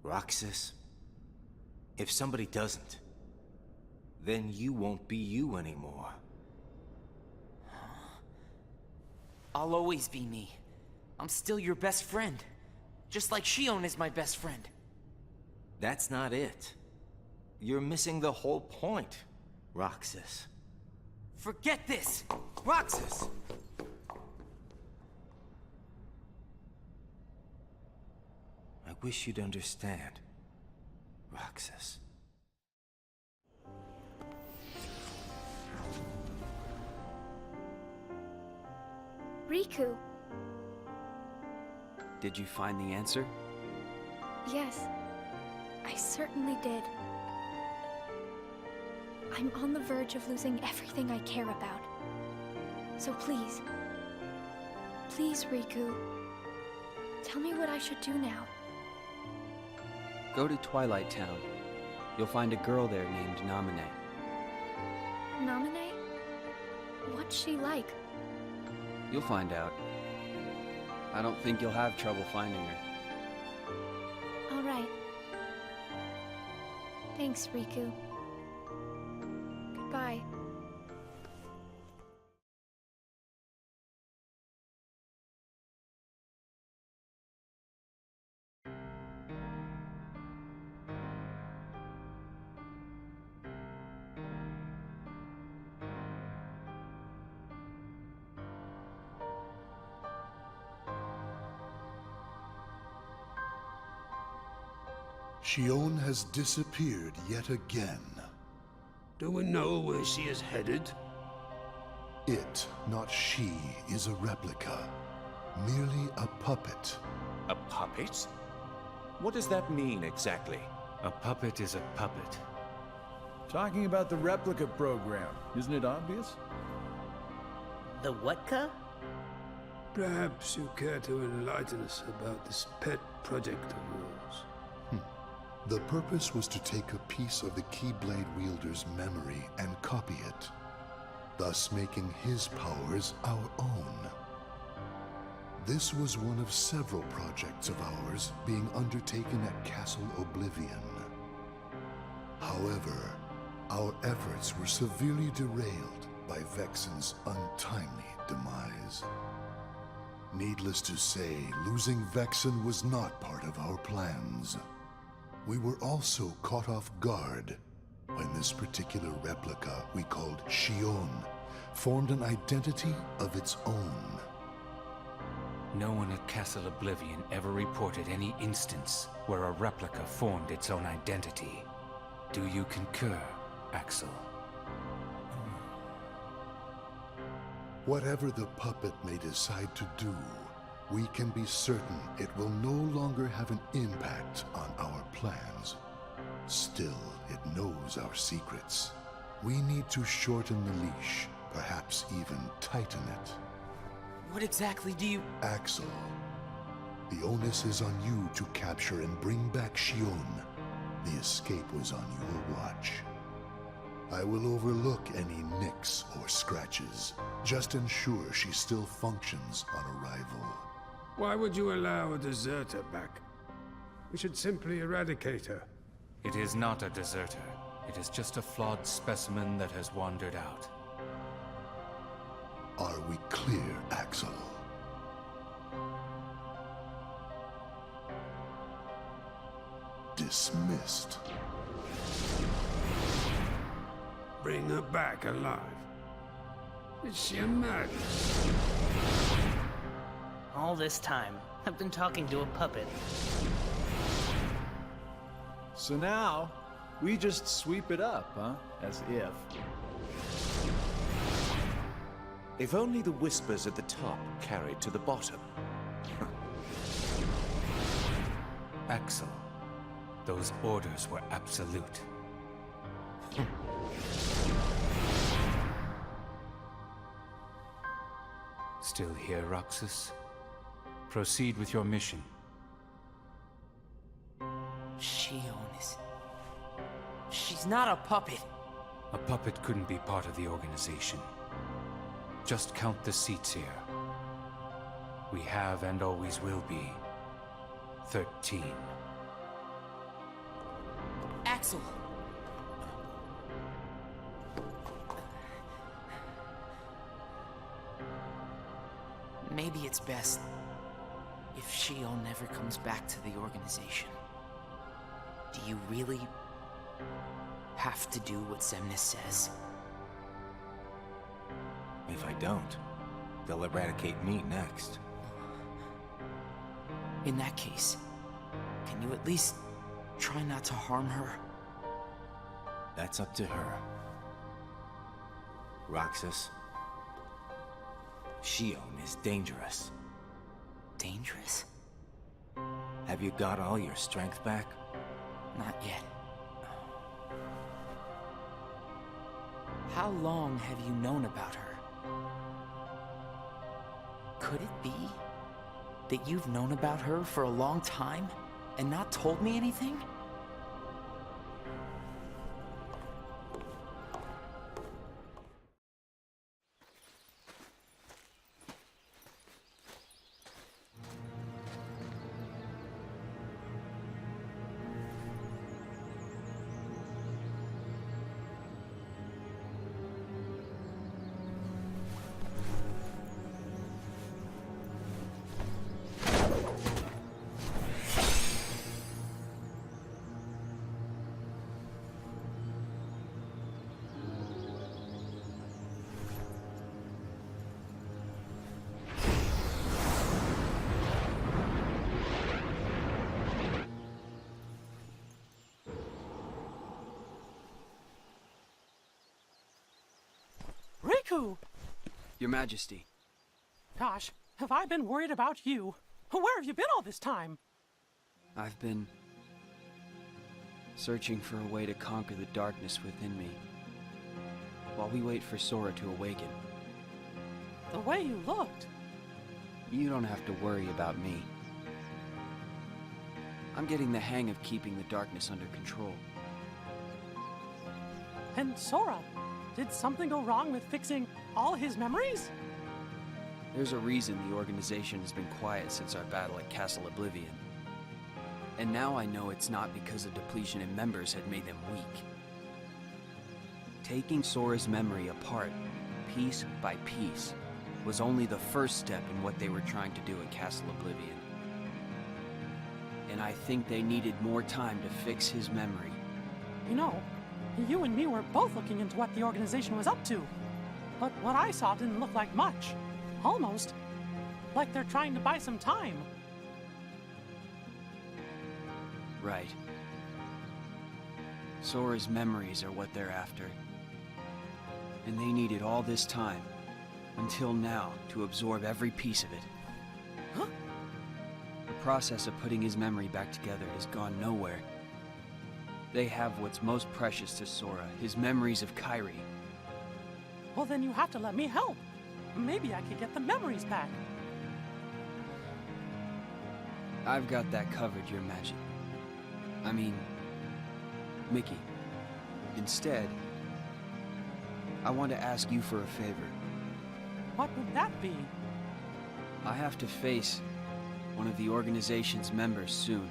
Roxas, if somebody doesn't, then you won't be you anymore. I'll always be me. I'm still your best friend. Just like Shion is my best friend. That's not it. You're missing the whole point, Roxas. Forget this! Roxas! I wish you'd understand, Roxas. Riku. Did you find the answer? Yes, I certainly did. I'm on the verge of losing everything I care about. So please, please, Riku, tell me what I should do now. Go to Twilight Town. You'll find a girl there named Namine. Namine? What's she like? You'll find out. I don't think you'll have trouble finding her. All right. Thanks, Riku. Goodbye. Shion has disappeared yet again. Do we know where she is headed? It, not she, is a replica. Merely a puppet. A puppet? What does that mean exactly? A puppet is a puppet. Talking about the replica program, isn't it obvious? The what-ca? Perhaps you care to enlighten us about this pet project of yours. The purpose was to take a piece of the Keyblade wielder's memory and copy it, thus making his powers our own. This was one of several projects of ours being undertaken at Castle Oblivion. However, our efforts were severely derailed by Vexen's untimely demise. Needless to say, losing Vexen was not part of our plans. We were also caught off guard when this particular replica we called Shion formed an identity of its own. No one at Castle Oblivion ever reported any instance where a replica formed its own identity. Do you concur, Axel? Whatever the puppet may decide to do, we can be certain it will no longer have an impact on our plans. Still, it knows our secrets. We need to shorten the leash, perhaps even tighten it. What exactly do you... Axel, the onus is on you to capture and bring back Shion. The escape was on your watch. I will overlook any nicks or scratches. Just ensure she still functions on arrival. Why would you allow a deserter back? We should simply eradicate her. It is not a deserter. It is just a flawed specimen that has wandered out. Are we clear, Axel? Dismissed. Bring her back alive. Is she a madness? All this time, I've been talking to a puppet. So now, we just sweep it up, huh? As if. If only the whispers at the top carried to the bottom. Axel, those orders were absolute. Still here, Roxas? Proceed with your mission. Shion is... She's not a puppet. A puppet couldn't be part of the organization. Just count the seats here. We have and always will be 13. Axel! Maybe it's best if Shion never comes back to the organization. Do you really have to do what Xemnas says? If I don't, they'll eradicate me next. In that case, can you at least try not to harm her? That's up to her. Roxas, Shion is dangerous. Dangerous? Have you got all your strength back? Not yet. How long have you known about her? Could it be that you've known about her for a long time and not told me anything? Riku! Your Majesty. Gosh, have I been worried about you? Where have you been all this time? I've been searching for a way to conquer the darkness within me, while we wait for Sora to awaken. The way you looked. You don't have to worry about me. I'm getting the hang of keeping the darkness under control. And Sora, did something go wrong with fixing all his memories? There's a reason the organization has been quiet since our battle at Castle Oblivion. And now I know it's not because a depletion in members had made them weak. Taking Sora's memory apart, piece by piece, was only the first step in what they were trying to do at Castle Oblivion. And I think they needed more time to fix his memory. You know, you and me were both looking into what the organization was up to. But what I saw didn't look like much. Almost like they're trying to buy some time. Right. Sora's memories are what they're after. And they needed all this time, until now, to absorb every piece of it. Huh? The process of putting his memory back together has gone nowhere. They have what's most precious to Sora, his memories of Kairi. Well, then you have to let me help. Maybe I could get the memories back. I've got that covered, Your Majesty. I mean, Mickey. Instead, I want to ask you for a favor. What would that be? I have to face one of the organization's members soon.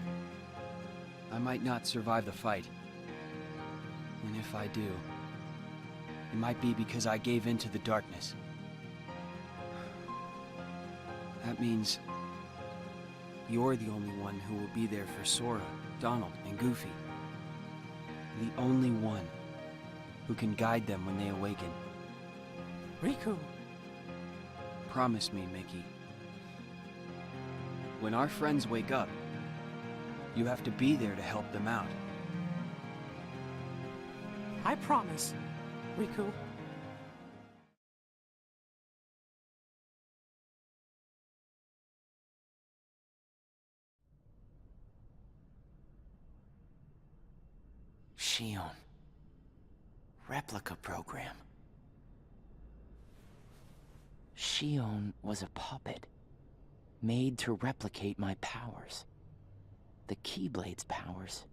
I might not survive the fight. And if I do, it might be because I gave in to the darkness. That means you're the only one who will be there for Sora, Donald, and Goofy. The only one who can guide them when they awaken. Riku. Promise me, Mickey. When our friends wake up, you have to be there to help them out. I promise, Riku. Shion. Replica program. Shion was a puppet, made to replicate my powers. The Keyblade's powers.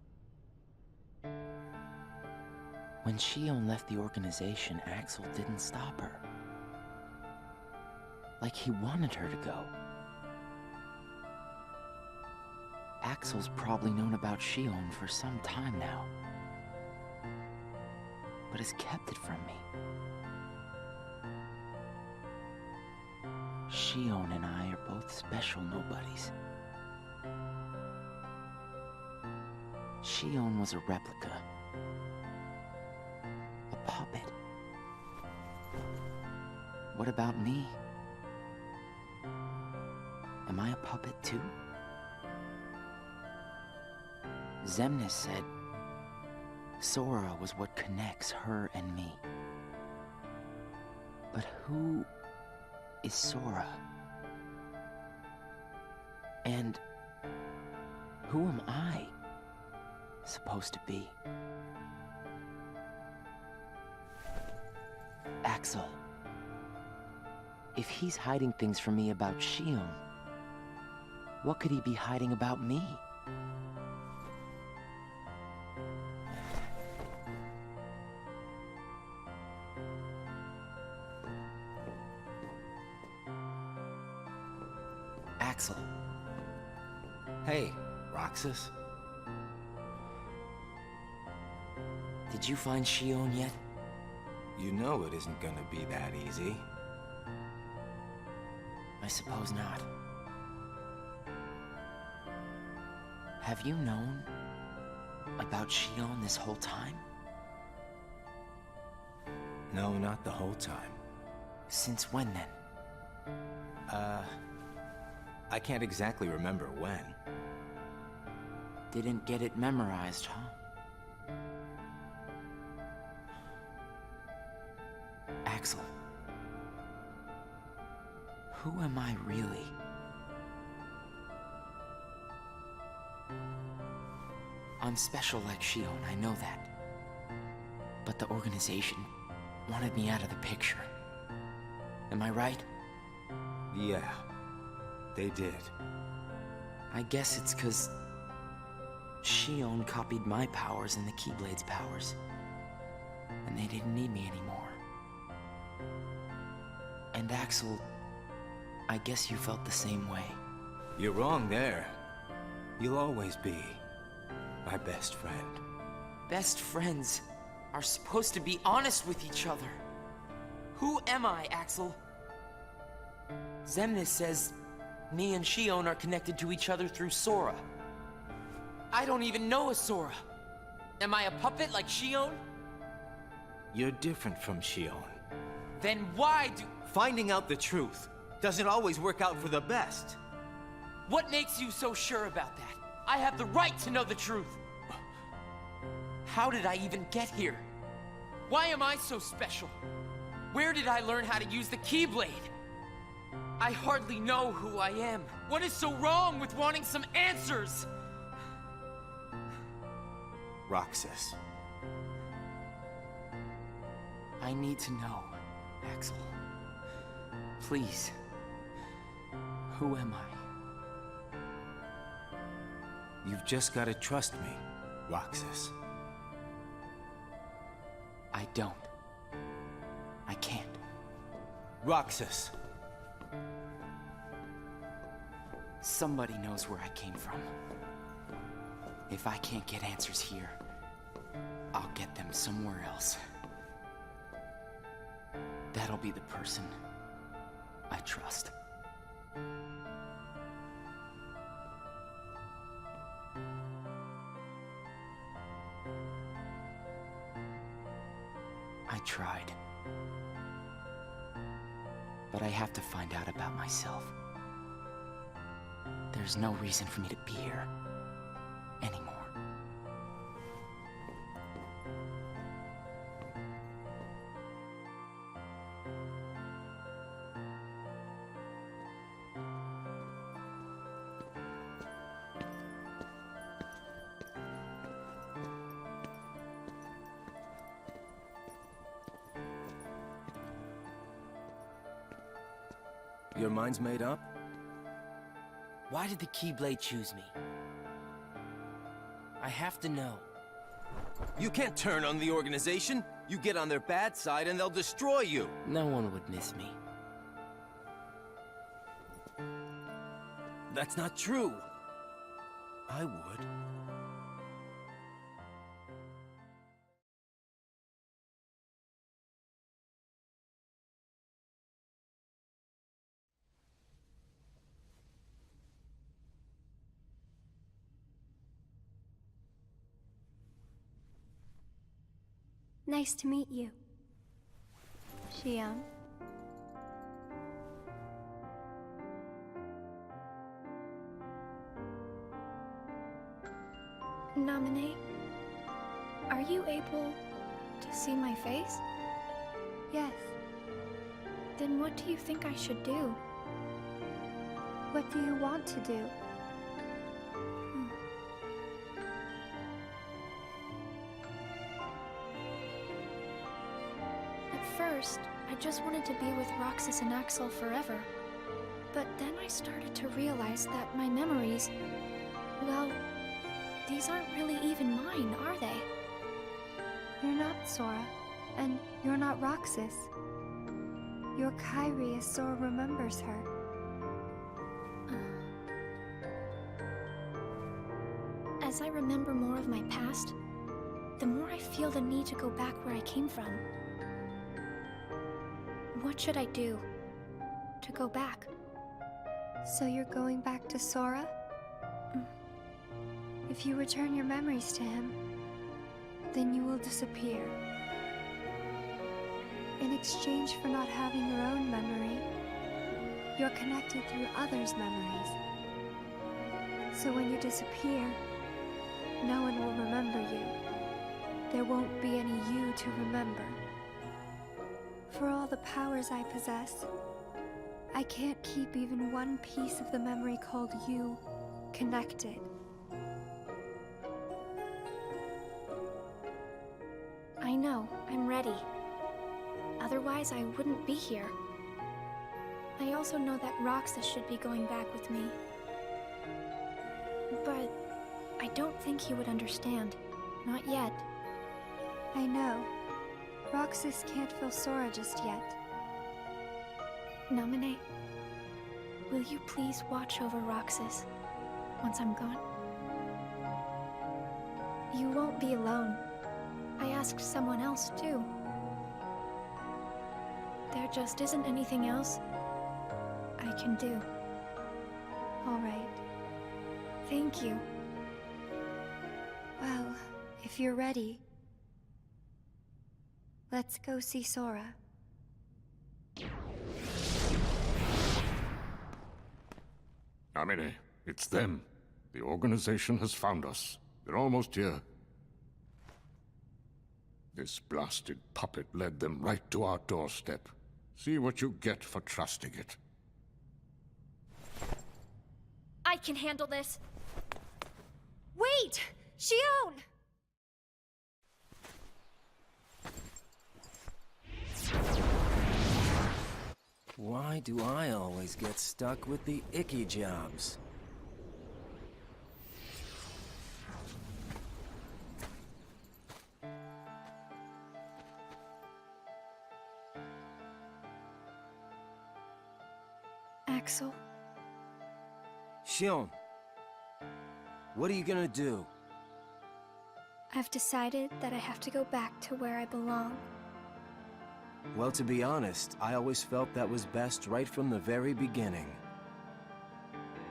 When Shion left the organization, Axel didn't stop her. Like he wanted her to go. Axel's probably known about Shion for some time now, but has kept it from me. Shion and I are both special nobodies. Shion was a replica. A puppet. What about me? Am I a puppet too? Xemnas said Sora was what connects her and me. But who is Sora? And who am I supposed to be? Axel. If he's hiding things from me about Shion, what could he be hiding about me? Axel. Hey, Roxas. Did you find Shion yet? You know it isn't gonna be that easy. I suppose not. Have you known about Shion this whole time? No, not the whole time. Since when then? I can't exactly remember when. Didn't get it memorized, huh? Axel, Who am I really? I'm special like Shion, I know that. But the organization wanted me out of the picture. Am I right? Yeah, they did. I guess it's 'cause Shion copied my powers and the Keyblade's powers. And they didn't need me anymore. And Axel, I guess you felt the same way. You're wrong there. You'll always be my best friend. Best friends are supposed to be honest with each other. Who am I, Axel? Xemnas says me and Shion are connected to each other through Sora. I don't even know a Sora. Am I a puppet like Shion? You're different from Shion. Then why do... Finding out the truth doesn't always work out for the best. What makes you so sure about that? I have the right to know the truth. How did I even get here? Why am I so special? Where did I learn how to use the Keyblade? I hardly know who I am. What is so wrong with wanting some answers? Roxas. I need to know, Axel. Please. Who am I? You've just gotta trust me, Roxas. I don't. I can't. Roxas. Somebody knows where I came from. If I can't get answers here, I'll get them somewhere else. That'll be the person I trust. I tried. But I have to find out about myself. There's no reason for me to be here anymore. Your mind's made up? Why did the Keyblade choose me? I have to know. You can't turn on the organization. You get on their bad side and they'll destroy you. No one would miss me. That's not true. I would. Nice to meet you, Shion. Namine, are you able to see my face? Yes. Then what do you think I should do? What do you want to do? First, I just wanted to be with Roxas and Axel forever. But then I started to realize that my memories, well, these aren't really even mine, are they? You're not Sora, and you're not Roxas. You're Kairi as Sora remembers her. As I remember more of my past, the more I feel the need to go back where I came from. What should I do to go back? So you're going back to Sora? If you return your memories to him, then you will disappear. In exchange for not having your own memory, you're connected through others' memories. So when you disappear, no one will remember you. There won't be any you to remember. For all the powers I possess, I can't keep even one piece of the memory called you connected. I know, I'm ready. Otherwise, I wouldn't be here. I also know that Roxas should be going back with me. But I don't think he would understand. Not yet. I know. Roxas can't feel Sora just yet. Namine, will you please watch over Roxas once I'm gone? You won't be alone. I asked someone else, too. There just isn't anything else I can do. All right. Thank you. Well, if you're ready, let's go see Sora. Amine, it's them. The organization has found us. They're almost here. This blasted puppet led them right to our doorstep. See what you get for trusting it. I can handle this. Wait! Xion! Why do I always get stuck with the icky jobs? Axel. Xion, what are you gonna do? I've decided that I have to go back to where I belong. Well, to be honest, I always felt that was best right from the very beginning.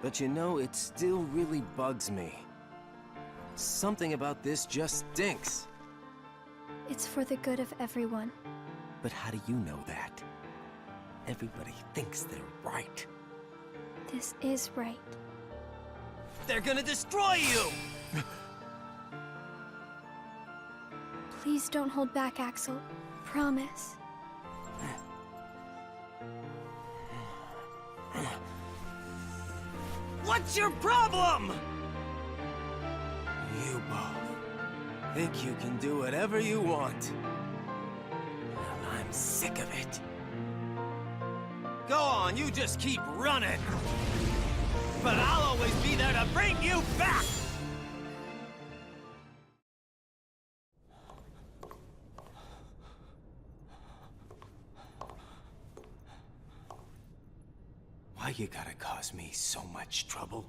But you know, it still really bugs me. Something about this just stinks. It's for the good of everyone. But how do you know that? Everybody thinks they're right. This is right. They're gonna destroy you! Please don't hold back, Axel. Promise. What's your problem? You both think you can do whatever you want. Well, I'm sick of it. Go on, you just keep running. But I'll always be there to bring you back! Why you gotta cause me so much trouble?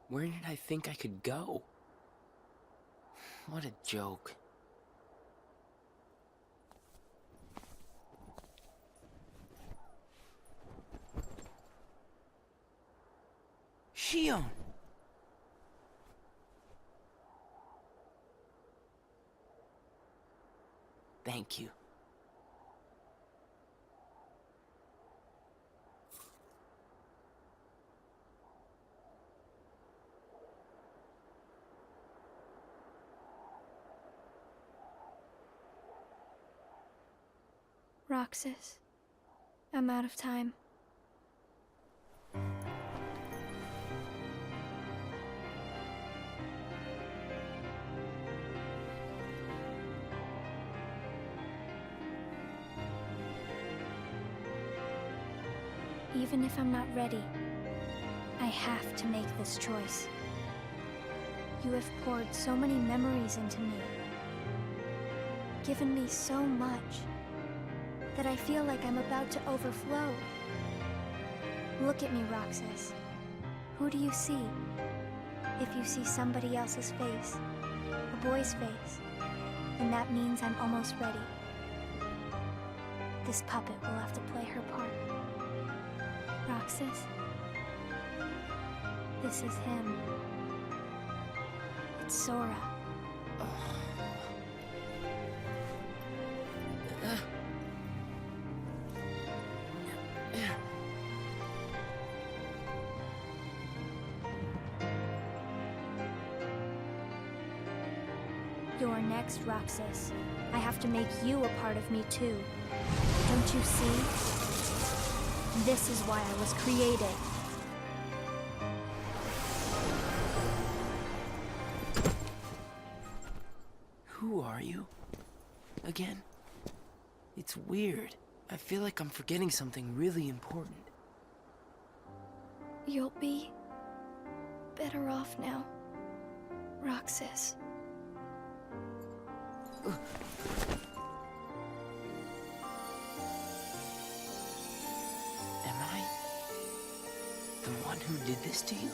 Where did I think I could go? What a joke. Xion! Thank you. Roxas, I'm out of time. Even if I'm not ready, I have to make this choice. You have poured so many memories into me, given me so much, that I feel like I'm about to overflow. Look at me, Roxas. Who do you see? If you see somebody else's face, A boy's face. And that means I'm almost ready. This puppet will have to play her part. Roxas. This is him. It's Sora. You're next, Roxas. I have to make you a part of me too. Don't you see? This is why I was created. Who are you? Again? It's weird. I feel like I'm forgetting something really important. You'll be better off now, Roxas. Am I the one who did this to you?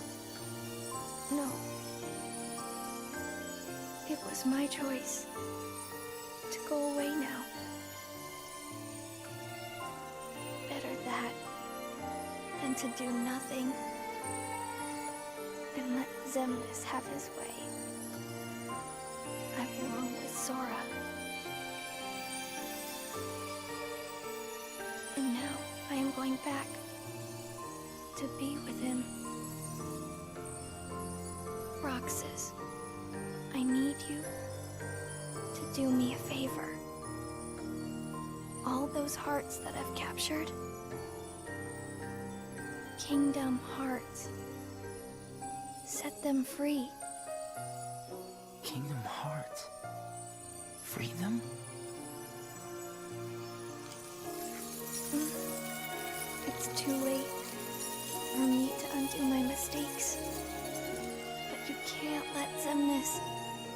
No. It was my choice to go away now. Better that than to do nothing and let Xemnas have his way. I belong with Sora. And now I am going back to be with him. Roxas, I need you to do me a favor. All those hearts that I've captured, Kingdom Hearts, set them free. Kingdom Hearts? Free them? It's too late for me to undo my mistakes. But you can't let Xemnas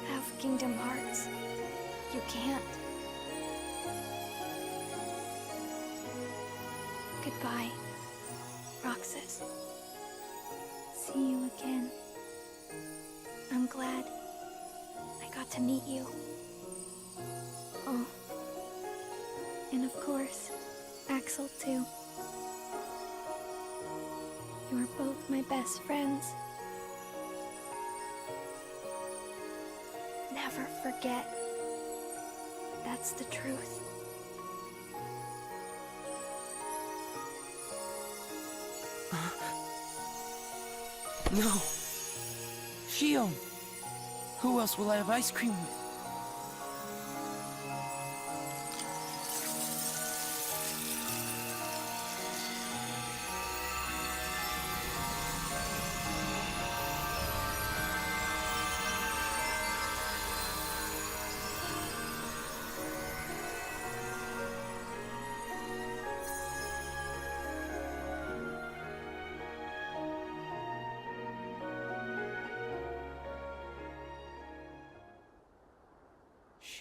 have Kingdom Hearts. You can't. Goodbye, Roxas. See you again. I'm glad I got to meet you. Oh. And of course, Axel too. You're both my best friends. Never forget. That's the truth. No! Shion! Who else will I have ice cream with?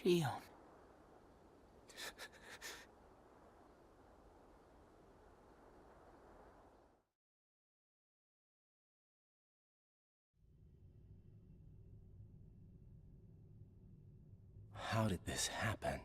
Shion. How did this happen?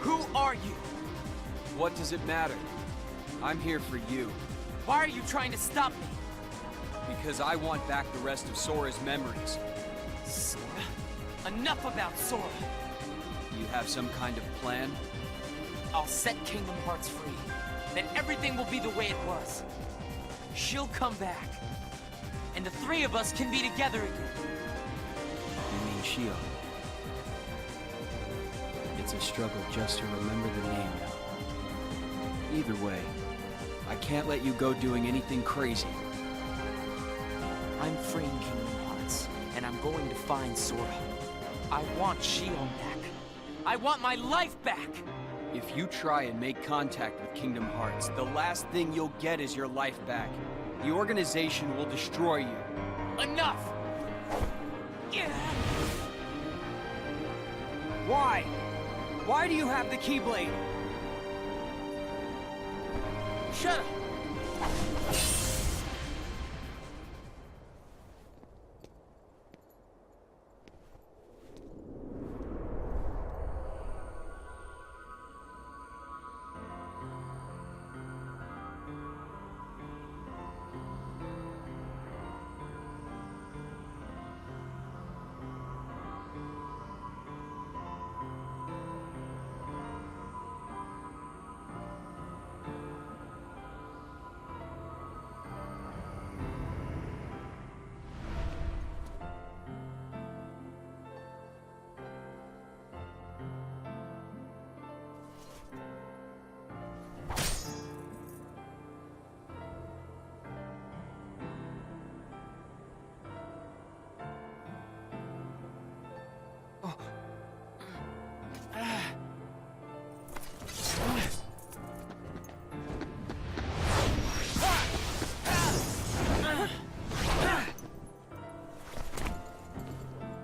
Who are you? What does it matter? I'm here for you. Why are you trying to stop me? Because I want back the rest of Sora's memories. Sora? Enough about Sora! You have some kind of plan? I'll set Kingdom Hearts free. Then everything will be the way it was. She'll come back. And the three of us can be together again. You mean Shio? It's a struggle just to remember the name now. Either way, I can't let you go doing anything crazy. I'm freeing Kingdom Hearts, and I'm going to find Sora. I want Shio back. I want my life back! If you try and make contact with Kingdom Hearts, the last thing you'll get is your life back. The organization will destroy you. Enough! Why? Why do you have the Keyblade? Shut up!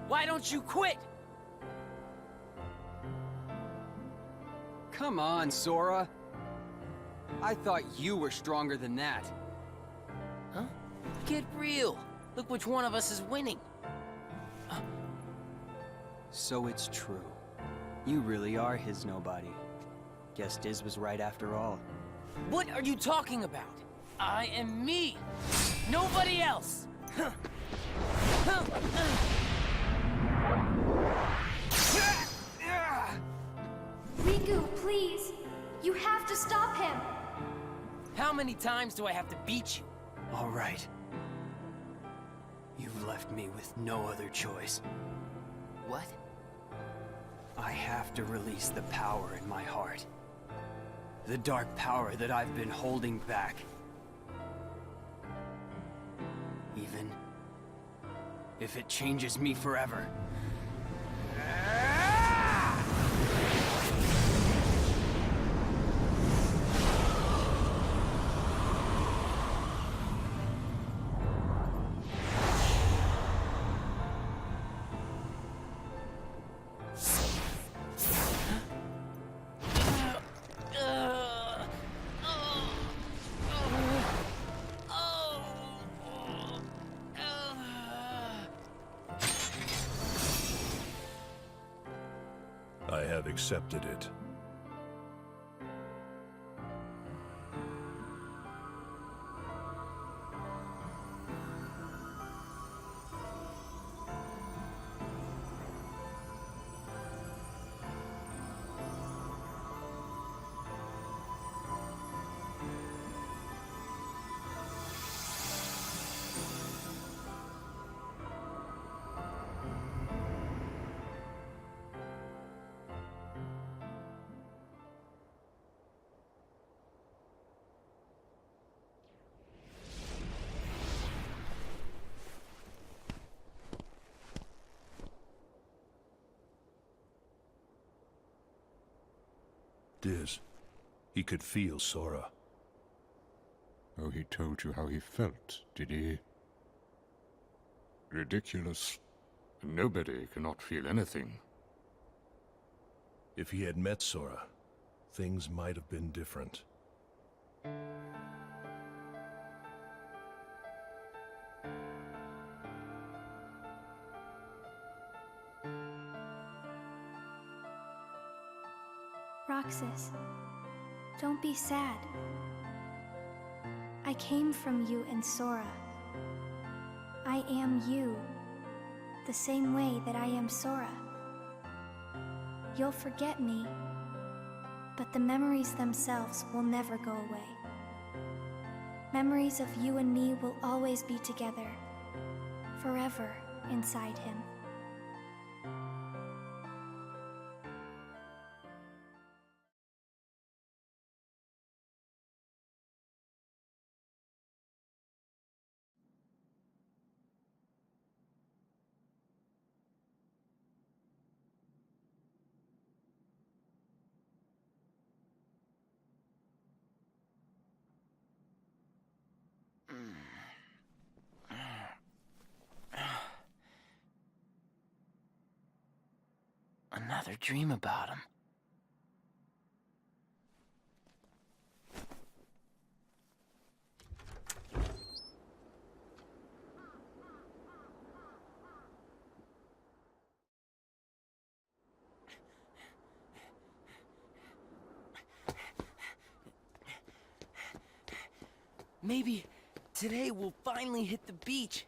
Why don't you quit? Come on, Sora. I thought you were stronger than that. Huh? Get real. Look which one of us is winning. So it's true. You really are his nobody. Guess Diz was right after all. What are you talking about? I am me. Nobody else. Riku, please! You have to stop him! How many times do I have to beat you? All right. You've left me with no other choice. What? I have to release the power in my heart. The dark power that I've been holding back. Even if it changes me forever. I have accepted it. Diz, he could feel Sora. Oh, he told you how he felt, did he? Ridiculous. Nobody cannot feel anything. If he had met Sora, things might have been different. Roxas, don't be sad. I came from you and Sora. I am you, the same way that I am Sora. You'll forget me, but the memories themselves will never go away. Memories of you and me will always be together, forever inside him. Another dream about him. Maybe today we'll finally hit the beach.